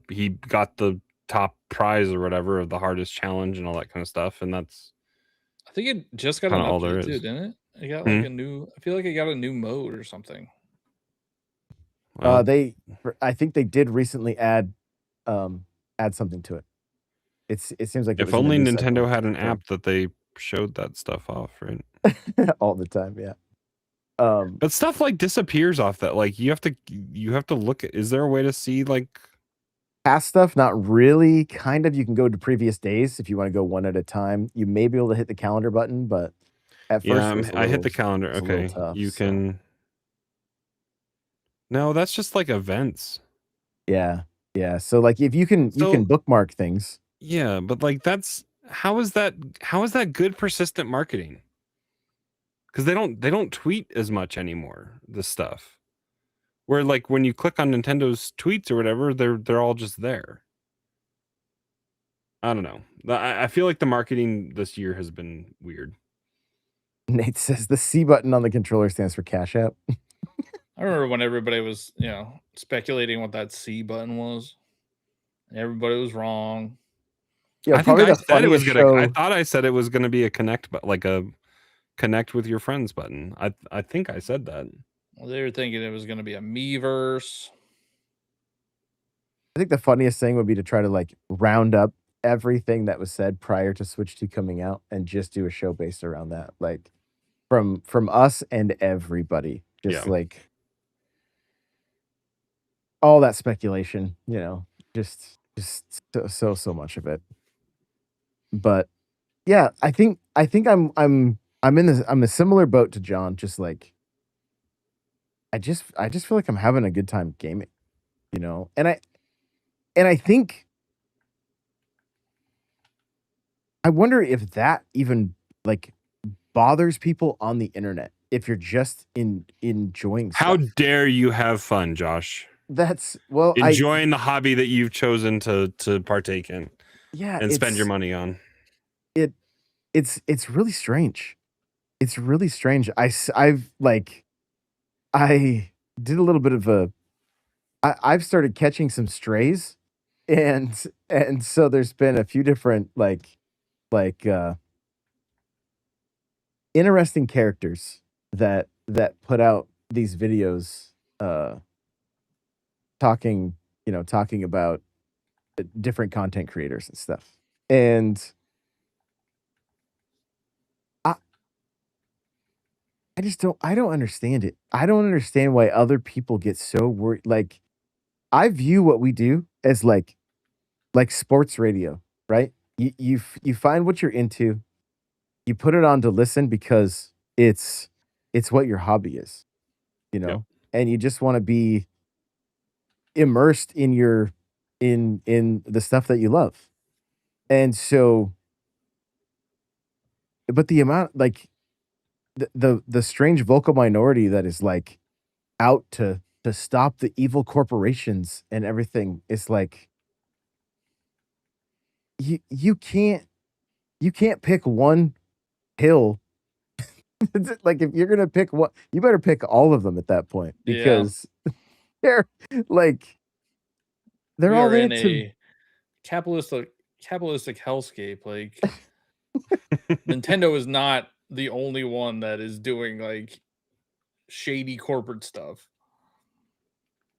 got the top prize or whatever of the hardest challenge and all that kind of stuff, and that's I think it just got an kinda all there update too, is. didn't it? It got like a new. I feel like it got a new mode or something. Well, I think they did recently add something to it. It seems like it if was in the only news Nintendo cycle had an as well. app that they showed that stuff off, right? all the time, yeah. But stuff like disappears off that. Like you have to look at. Is there a way to see like past stuff? Not really. Kind of. You can go to previous days if you want to go one at a time. You may be able to hit the calendar button, but at first yeah? it was I hit the calendar. it's a little Okay, tough, you so. can. No, that's just like events. Yeah. So like if you can bookmark things. Yeah, but like that's how is that good persistent marketing? Because they don't tweet as much anymore. This stuff, where like when you click on Nintendo's tweets or whatever, they're all just there. I don't know. I feel like the marketing this year has been weird. Nate says the C button on the controller stands for Cash App. I remember when everybody was, speculating what that C button was. Everybody was wrong. Yeah, I think probably I the said it was funniest gonna. I show. thought I said it was gonna be a connect, but like a connect with your friends button. I think I said that. Well, they were thinking it was going to be a Miiverse. I think the funniest thing would be to try to like round up everything that was said prior to Switch 2 coming out and just do a show based around that. Like from us and everybody. Just Yeah. like all that speculation, just so much of it. But yeah, I think I'm in a similar boat to John, just like I just feel like I'm having a good time gaming, And I think I wonder if that even like bothers people on the internet if you're just enjoying stuff. How dare you have fun, Josh? That's enjoying the hobby that you've chosen to partake in. Yeah, and spend your money on. It's really strange. It's really strange. I did a little bit of I've started catching some strays, and so there's been a few different like interesting characters that put out these videos talking about different content creators and stuff. And I don't understand it. I don't understand why other people get so worried. Like I view what we do as like sports radio, right? You find what you're into, you put it on to listen because it's what your hobby is, Yep. and you just want to be immersed in your in the stuff that you love. And so but the amount like the strange vocal minority that is like out to stop the evil corporations and everything is like you can't pick one hill. Like if you're gonna pick one, you better pick all of them at that point because they're like they're We all are in into a capitalistic hellscape. Like Nintendo is not the only one that is doing like shady corporate stuff.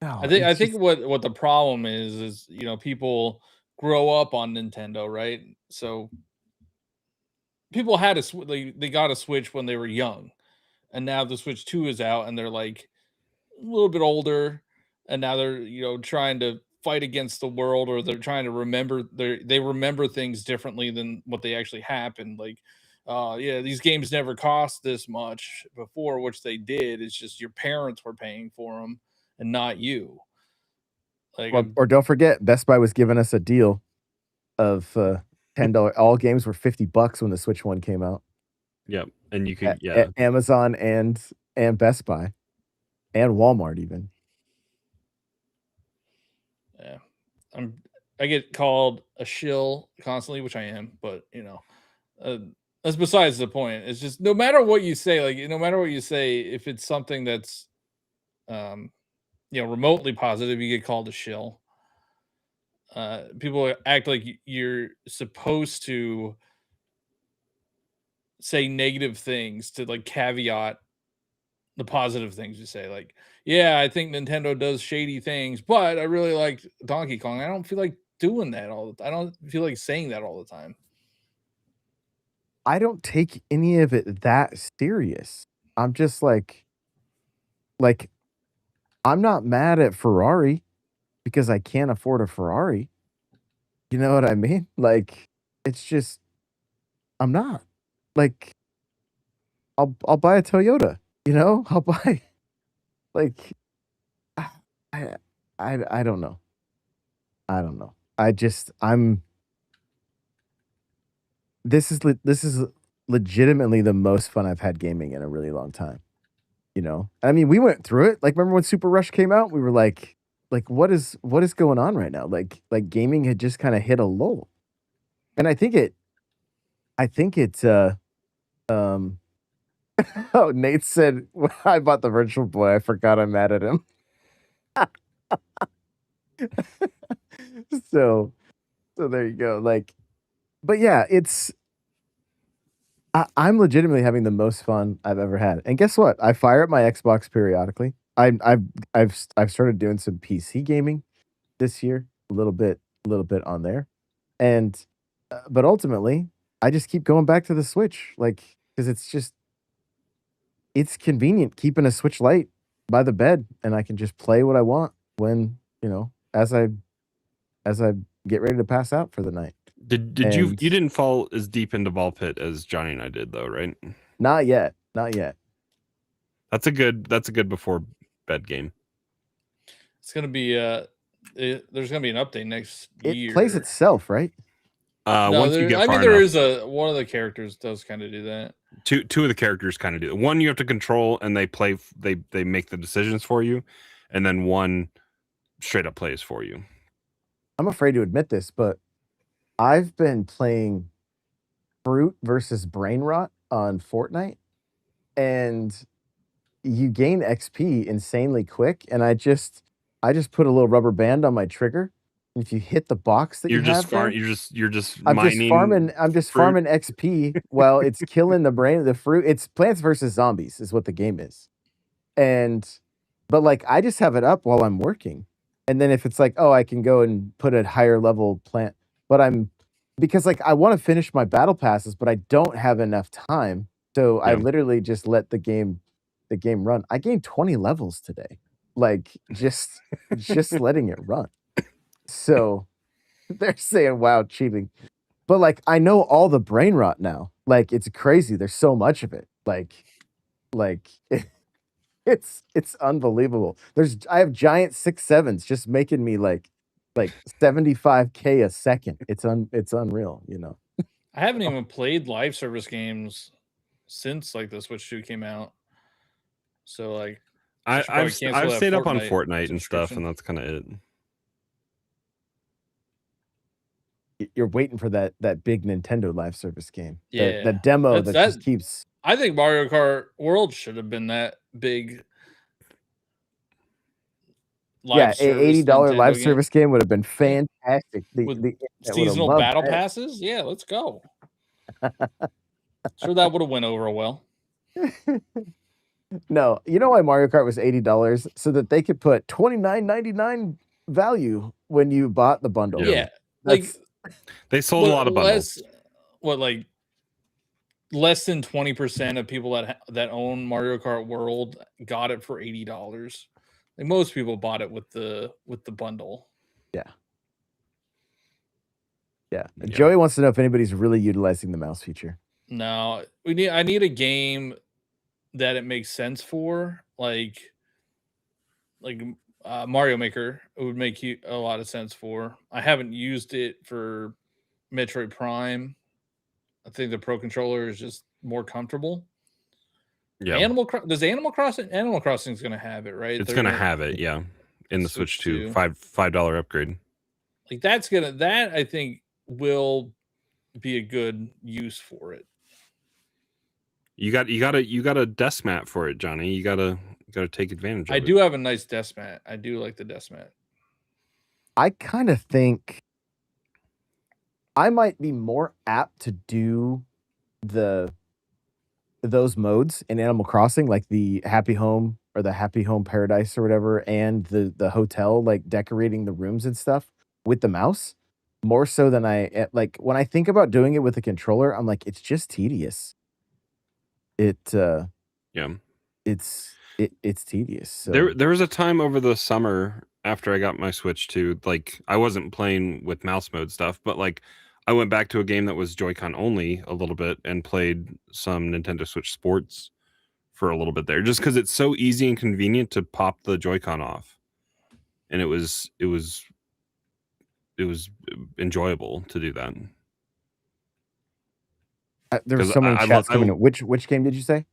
No, I think what the problem is people grow up on Nintendo, right? So people had they got a Switch when they were young, and now the Switch 2 is out, and they're like a little bit older, and now they're trying to fight against the world, or they're trying to remember they remember things differently than what they actually happened. Like, yeah, these games never cost this much before, which they did. It's just your parents were paying for them and not you. Like, or don't forget, Best Buy was giving us a deal of $10. All games were $50 when the Switch One came out. Yep, and you could At Amazon and Best Buy and Walmart even. Yeah, I get called a shill constantly, which I am, but that's besides the point. It's just no matter what you say, if it's something that's remotely positive, you get called a shill. People act like you're supposed to say negative things to like caveat the positive things you say. Like, yeah, I think Nintendo does shady things, but I really like Donkey Kong. I don't feel like doing that I don't feel like saying that all the time. I don't take any of it that serious. I'm just like I'm not mad at Ferrari because I can't afford a Ferrari. You know what I mean? Like, it's just I'm not. Like, I'll buy a Toyota, you know? I'll buy like I I don't know. I don't know. This is legitimately the most fun I've had gaming in a really long time. You know? I mean, we went through it. Like, remember when Super Rush came out? We were like, what is going on right now? Like gaming had just kind of hit a lull. And I think it's um oh, Nate said when I bought the Virtual Boy, I forgot I'm mad at him. So there you go. Like, but yeah, I'm legitimately having the most fun I've ever had. And guess what? I fire up my Xbox periodically. I've started doing some PC gaming this year, a little bit on there, and but ultimately, I just keep going back to the Switch, like because it's convenient keeping a Switch Lite by the bed, and I can just play what I want when as I get ready to pass out for the night. Did you didn't fall as deep into Ball Pit as Johnny and I did though, right? Not yet. That's a good before bed game. It's gonna be there's gonna be an update next year. It plays itself, right? No, once you get I far mean, there enough, is one of the characters does kind of do that. Two of the characters kind of do it. One you have to control, and they make the decisions for you, and then one straight up plays for you. I'm afraid to admit this, but I've been playing Fruit versus Brain Rot on Fortnite, and you gain XP insanely quick. And I just put a little rubber band on my trigger. And if you hit the box that You're just there, you're just I'm mining. just farming XP while it's killing the fruit. It's Plants versus Zombies is what the game is. But like I just have it up while I'm working. And then if it's like, oh, I can go and put a higher level plant, but because like I want to finish my battle passes, but I don't have enough time. So I literally just let the game run. I gained 20 levels today. Like just letting it run. So they're saying, wow, cheating. But like I know all the brain rot now. Like it's crazy. There's so much of it. Like it's unbelievable. I have giant 6.7s just making me like 75K a second. It's unreal, you know. I haven't even played live service games since like the Switch 2 came out. So like I've stayed up on Fortnite and stuff, and that's kind of it. You're waiting for that big Nintendo live service game. Yeah, that demo that just keeps. I think Mario Kart World should have been that big. $80 live service game would have been fantastic. With seasonal battle passes, yeah, let's go. Sure, that would have went over well. No, you know why Mario Kart was $80? So that they could put $29.99 value when you bought the bundle. Yeah, like they sold a lot of bundles. Less than 20% of people that own Mario Kart World got it for $80. Like most people bought it with the bundle. Yeah. Joey wants to know if anybody's really utilizing the mouse feature. No, I need a game that it makes sense for, like Mario Maker. It would make a lot of sense for. I haven't used it for Metroid Prime. I think the Pro Controller is just more comfortable. Yeah, Does Animal Crossing is going to have it, right? it's They're gonna gonna have it. Yeah, in the Switch 2, to $5 upgrade. like that I think will be a good use for it. You got a desk mat for it, Johnny. You gotta take advantage of I it. do have a nice desk mat. I do like the desk mat. I kind of think I might be more apt to do those modes in Animal Crossing, like the Happy Home or the Happy Home Paradise or whatever, and the hotel, like decorating the rooms and stuff with the mouse, more so than like when I think about doing it with a controller, I'm like, it's just tedious. Yeah. It's tedious. So There was a time over the summer after I got my Switch 2, like I wasn't playing with mouse mode stuff, but like I went back to a game that was Joy-Con only a little bit and played some Nintendo Switch Sports for a little bit there, just because it's so easy and convenient to pop the Joy-Con off, and it was enjoyable to do that. there's 'Cause so many I chats coming love in. Which game did you say?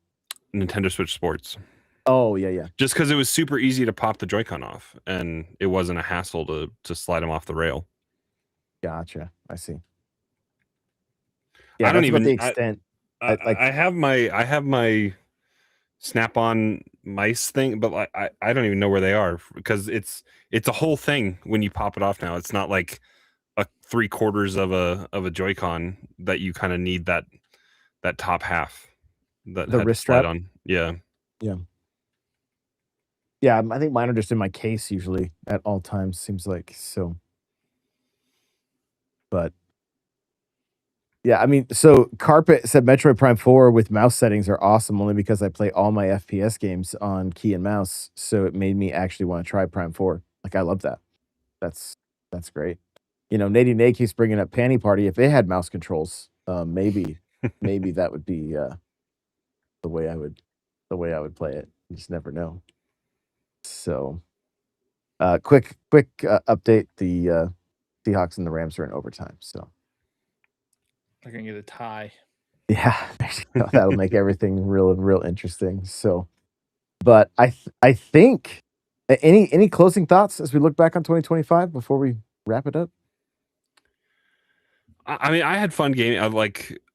Nintendo Switch Sports. Oh yeah. Just because it was super easy to pop the Joy-Con off, and it wasn't a hassle to slide them off the rail. Gotcha. I see. Yeah, I don't that's about the even. extent. I have my Snap-on mice thing, but I don't even know where they are because it's a whole thing when you pop it off now. It's not like a 3/4 of a Joy-Con that you kind of need that top half that The had to wrist slide strap? on. Yeah. Yeah, I think mine are just in my case usually at all times, seems like, so but yeah, I mean, so Carpet said Metroid Prime 4 with mouse settings are awesome only because I play all my FPS games on key and mouse, so it made me actually wanna try Prime 4. Like, I love that. That's that's great. You know, Nady Nay keeps bringing up Panty Party. If it had mouse controls, maybe that would be, the way I would play it. You just never know. So, quick, update, the Seahawks and the Rams are in overtime, so They're gonna get a tie. yeah, there you go. That'll make everything real interesting. So, but I think any closing thoughts as we look back on 2025 before we wrap it up? I mean, I had fun gaming.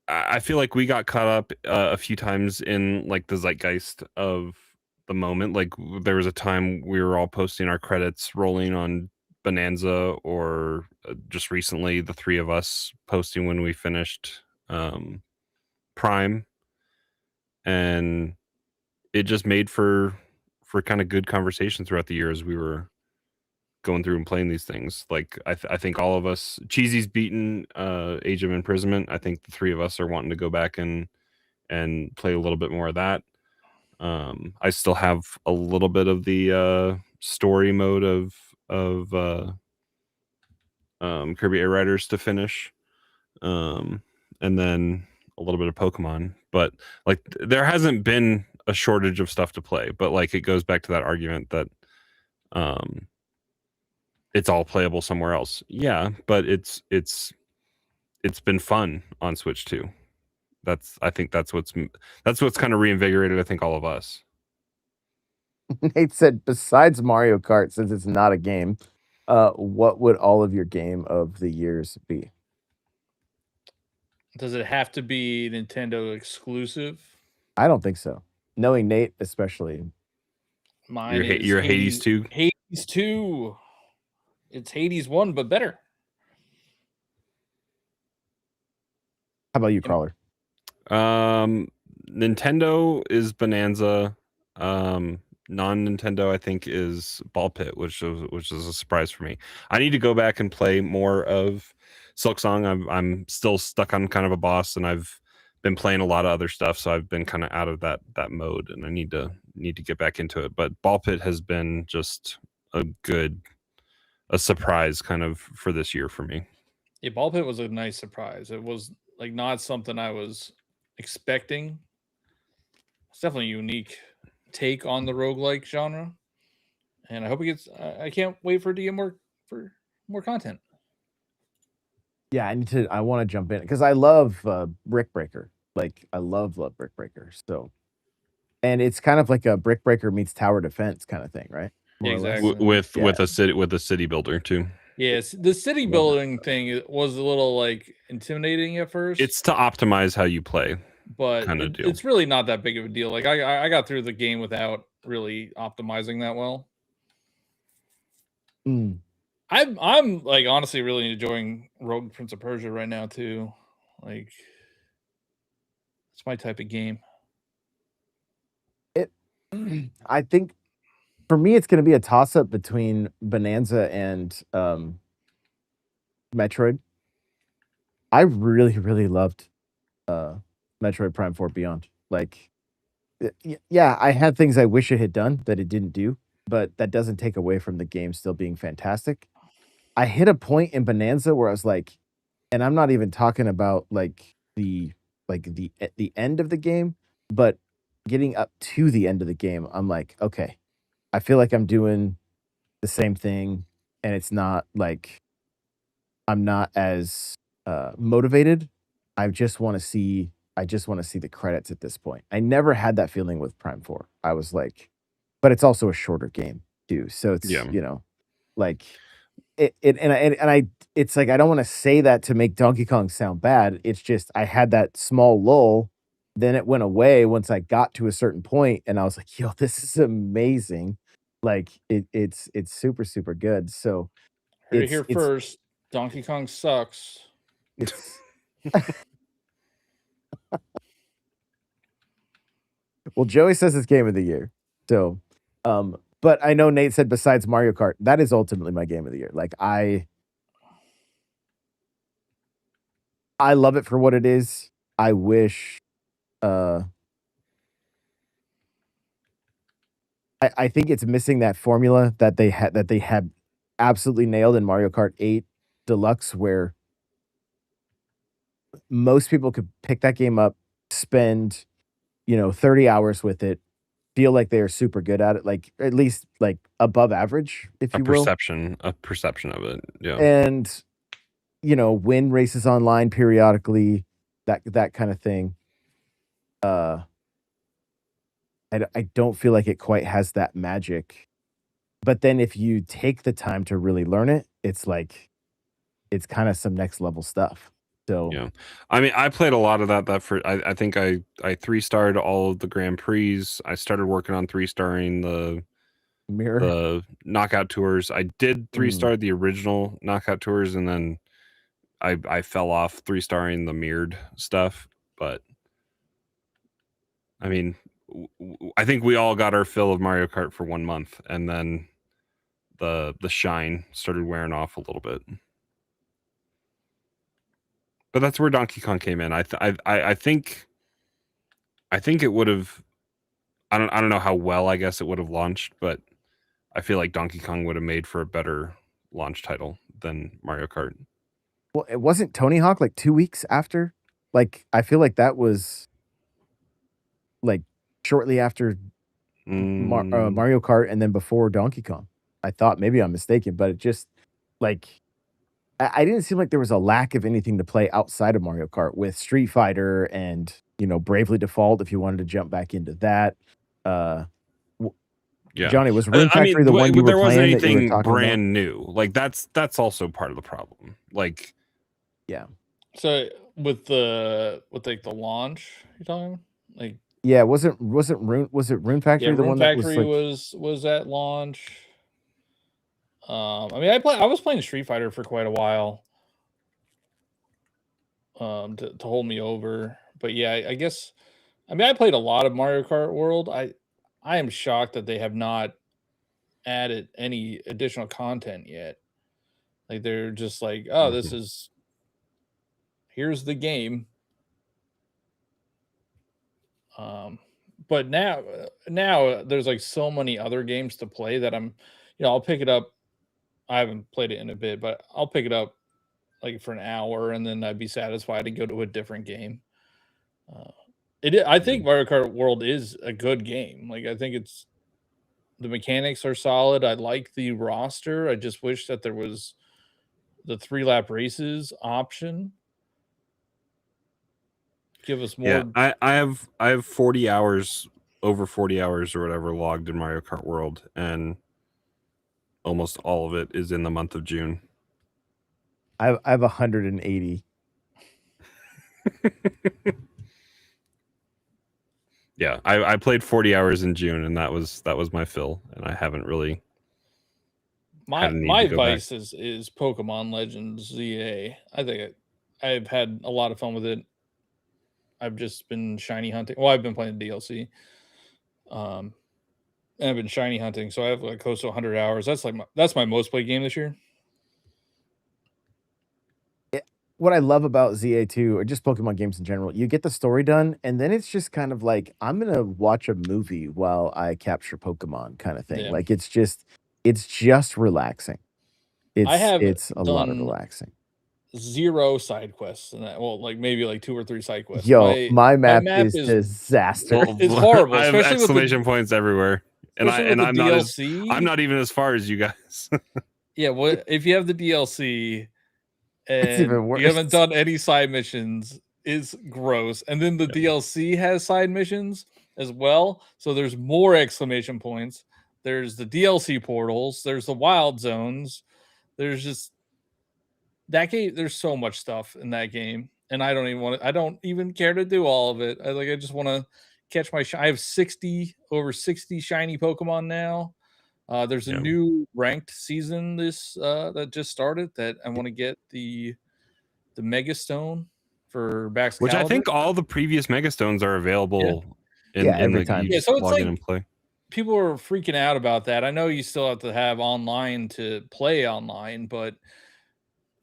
I feel like we got caught up a few times in like the zeitgeist of the moment. Like there was a time we were all posting our credits rolling on Bonanza, or just recently the three of us posting when we finished Prime, and it just made for kind of good conversation throughout the year as we were going through and playing these things. Like I think all of us, Cheesy's beaten Age of Imprisonment. I think the three of us are wanting to go back and play a little bit more of that. I still have a little bit of the story mode of Kirby Air Riders to finish, and then a little bit of Pokemon. But like there hasn't been a shortage of stuff to play. But like it goes back to that argument that it's all playable somewhere else. Yeah, but it's been fun on Switch too. I think that's what's kind of reinvigorated, I think, all of us. Nate said, besides Mario Kart, since it's not a game, what would all of your game of the years be? Does it have to be Nintendo exclusive? I don't think so. Knowing Nate, especially. Mine is You're Hades 2. Hades 2. It's Hades 1, but better. How about you, Crawler? Nintendo is Bonanza. Non-Nintendo, I think, is Ball Pit, which is a surprise for me. I need to go back and play more of Silk Song. I'm still stuck on kind of a boss, and I've been playing a lot of other stuff, so I've been kind of out of that mode, and I need to get back into it. But Ball Pit has been just a surprise kind of for this year for me. Yeah, Ball Pit was a nice surprise. It was like not something I was expecting. It's definitely a unique take on the roguelike genre. And I hope it gets I can't wait for it to get more content. Yeah, I want to jump in because I love Brick Breaker. Like I love Brick Breaker. So, and it's kind of like a Brick Breaker meets Tower Defense kind of thing, right? More or less. Exactly. With a city builder too. Yes, the city Love building thing was a little like intimidating at first. It's to optimize how you play, but kind of deal. it's really not that big of a deal. Like I got through the game without really optimizing that well. Mm. I'm like honestly really enjoying Rogue Prince of Persia right now too. Like it's my type of game. I think for me, it's going to be a toss up between Bonanza and Metroid. I really, really loved Metroid Prime 4 Beyond. Like, yeah, I had things I wish it had done that it didn't do, but that doesn't take away from the game still being fantastic. I hit a point in Bonanza where I was like, and I'm not even talking about like the end of the game, but getting up to the end of the game, I'm like, okay, I feel like I'm doing the same thing, and it's not like I'm not as motivated. I just want to see the credits at this point. I never had that feeling with Prime 4. I was like, but it's also a shorter game too. So it's, like it's like I don't want to say that to make Donkey Kong sound bad. It's just I had that small lull, then it went away once I got to a certain point, and I was like, "Yo, this is amazing!" Like it's super super good. So Heard it here first. Donkey Kong sucks. It's well, Joey says it's game of the year. So, but I know Nate said besides Mario Kart, that is ultimately my game of the year. Like I love it for what it is. I wish I think it's missing that formula that they had absolutely nailed in Mario Kart 8 Deluxe, where most people could pick that game up, spend 30 hours with it, feel like they are super good at it, like at least like above average, if you will. A perception of it. Yeah. And win races online periodically, that kind of thing. I don't feel like it quite has that magic. But then if you take the time to really learn it, it's like it's kind of some next level stuff. So yeah, I mean, I played a lot of that. I think I 3-starred all of the Grand Prix. I started working on 3-starring the knockout tours. I did 3-star the original knockout tours, and then I fell off 3-starring the mirrored stuff. But I mean, I think we all got our fill of Mario Kart for 1 month, and then the shine started wearing off a little bit. But that's where Donkey Kong came in. I think it would have. I don't know how well I guess it would have launched, but I feel like Donkey Kong would have made for a better launch title than Mario Kart. Well, it wasn't Tony Hawk like 2 weeks after. Like I feel like that was like shortly after Mario Kart, and then before Donkey Kong. I thought, maybe I'm mistaken, but it just like I didn't seem like there was a lack of anything to play outside of Mario Kart with Street Fighter and Bravely Default if you wanted to jump back into that. Yeah, Johnny, was Rune Factory the one you were playing that you were talking brand new? Like that's also part of the problem. Like, yeah. So with the launch, you're talking like yeah, was it Rune Factory the Rune one Factory that was at launch? I mean, I was playing Street Fighter for quite a while, to hold me over. But yeah, I guess, I mean, I played a lot of Mario Kart World. I am shocked that they have not added any additional content yet. Like they're just like, oh, this is here's the game. But now there's like so many other games to play that I'll pick it up. I haven't played it in a bit, but I'll pick it up like for an hour, and then I'd be satisfied to go to a different game. I think Mario Kart World is a good game. Like I think the mechanics are solid. I like the roster. I just wish that there was the 3-lap races option. Give us more. Yeah, I have 40 hours, over 40 hours or whatever logged in Mario Kart World, and almost all of it is in the month of June. I have 180. Yeah, I played 40 hours in June, and that was my fill, and I haven't really. My advice is Pokemon Legends ZA. I think I've had a lot of fun with it. I've just been shiny hunting. Well, I've been playing DLC. And I've been shiny hunting, so I have like close to 100 hours. That's my most played game this year. What I love about ZA2 or just Pokemon games in general, you get the story done, and then it's just kind of like I'm gonna watch a movie while I capture Pokemon kind of thing. Yeah. Like it's just relaxing. It's a lot of relaxing. 0 side quests and that. Well, like maybe like 2 or 3 side quests. Yo, my map is disaster. Well, it's horrible. I have especially exclamation with points everywhere, and I'm not even as far as you guys. Yeah, well, if you have the DLC It's even and worse. you haven't done any side missions, is gross. And then the DLC has side missions as well, so there's more exclamation points. There's the DLC portals. There's the wild zones. There's just that game. There's so much stuff in that game, and I don't even care to do all of it. I just want to catch my. I have over 60 shiny Pokemon now. There's a new ranked season that just started that I want to get the Mega Stone for Baxcalibur. Which I think all the previous Mega Stones are available every time. You so it's log like in and play. People are freaking out about that. I know you still have to have online to play online, but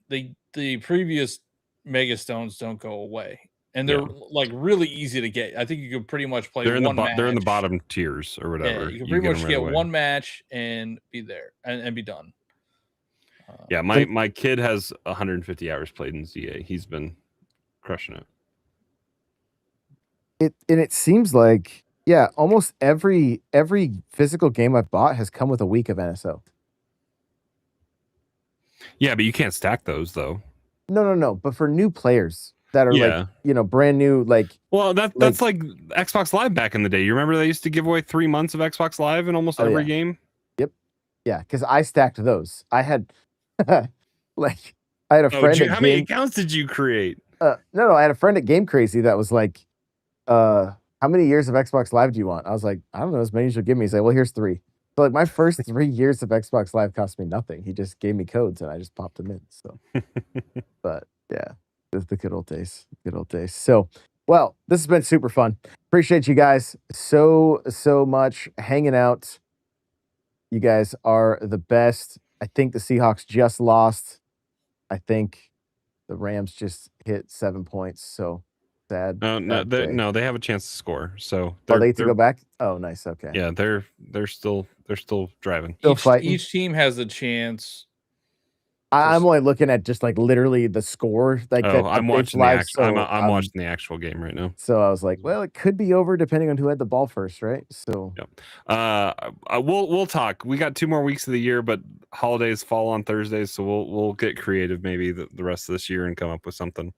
the previous Mega Stones don't go away. And they're like really easy to get. I think you can pretty much play one match. They're in the bottom tiers or whatever. Yeah, you can pretty much get one match and be there and be done. Yeah, my kid has 150 hours played in ZA. He's been crushing it. It seems like almost every physical game I've bought has come with a week of NSO. Yeah, but you can't stack those though. No. But for new players that are like, brand new, like. Well, that's like Xbox Live back in the day. You remember they used to give away 3 months of Xbox Live in almost every game? Yep. Yeah, because I stacked those. I had I had a friend. How many accounts did you create? No, I had a friend at Game Crazy that was like, how many years of Xbox Live do you want? I was like, I don't know, as many as you'll give me. He's like, well, here's 3. So like my first 3 years of Xbox Live cost me nothing. He just gave me codes and I just popped them in. So, but yeah, the good old days. Good old days. So, well, this has been super fun. Appreciate you guys so much hanging out. You guys are the best. I think the Seahawks just lost. I think the Rams just hit 7 points. So sad. No, they have a chance to score. So they get to go back. Oh, nice. Okay. Yeah, they're still driving. Still fighting. Each team has a chance. I'm only looking at just like literally the score. Like I'm watching I'm watching the actual game right now. So I was like, well, it could be over depending on who had the ball first, right? So we'll talk. We got 2 more weeks of the year, but holidays fall on Thursdays, so we'll get creative maybe the rest of this year and come up with something.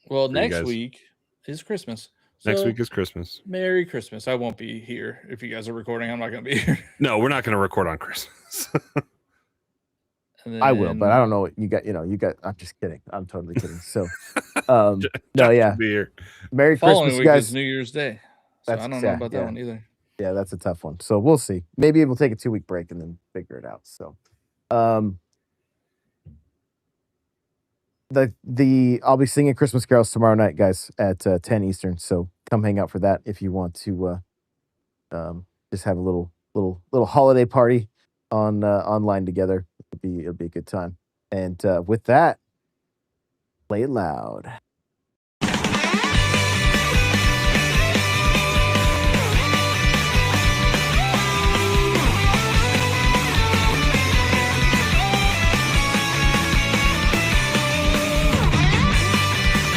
Well, next week is Christmas. Next week is Christmas. Merry Christmas. I won't be here if you guys are recording. I'm not going to be here. No, we're not going to record on Christmas. I will, but I don't know what you got. I'm just kidding. I'm totally kidding. So, no, yeah. Merry Christmas, week guys. is New Year's Day. So I don't know about that one either. Yeah, that's a tough one. So we'll see. Maybe we'll take a 2-week break and then figure it out. So, I'll be singing Christmas carols tomorrow night, guys, at 10 Eastern. So come hang out for that if you want to just have a little holiday party online together. It'll be a good time. And with that, play it loud.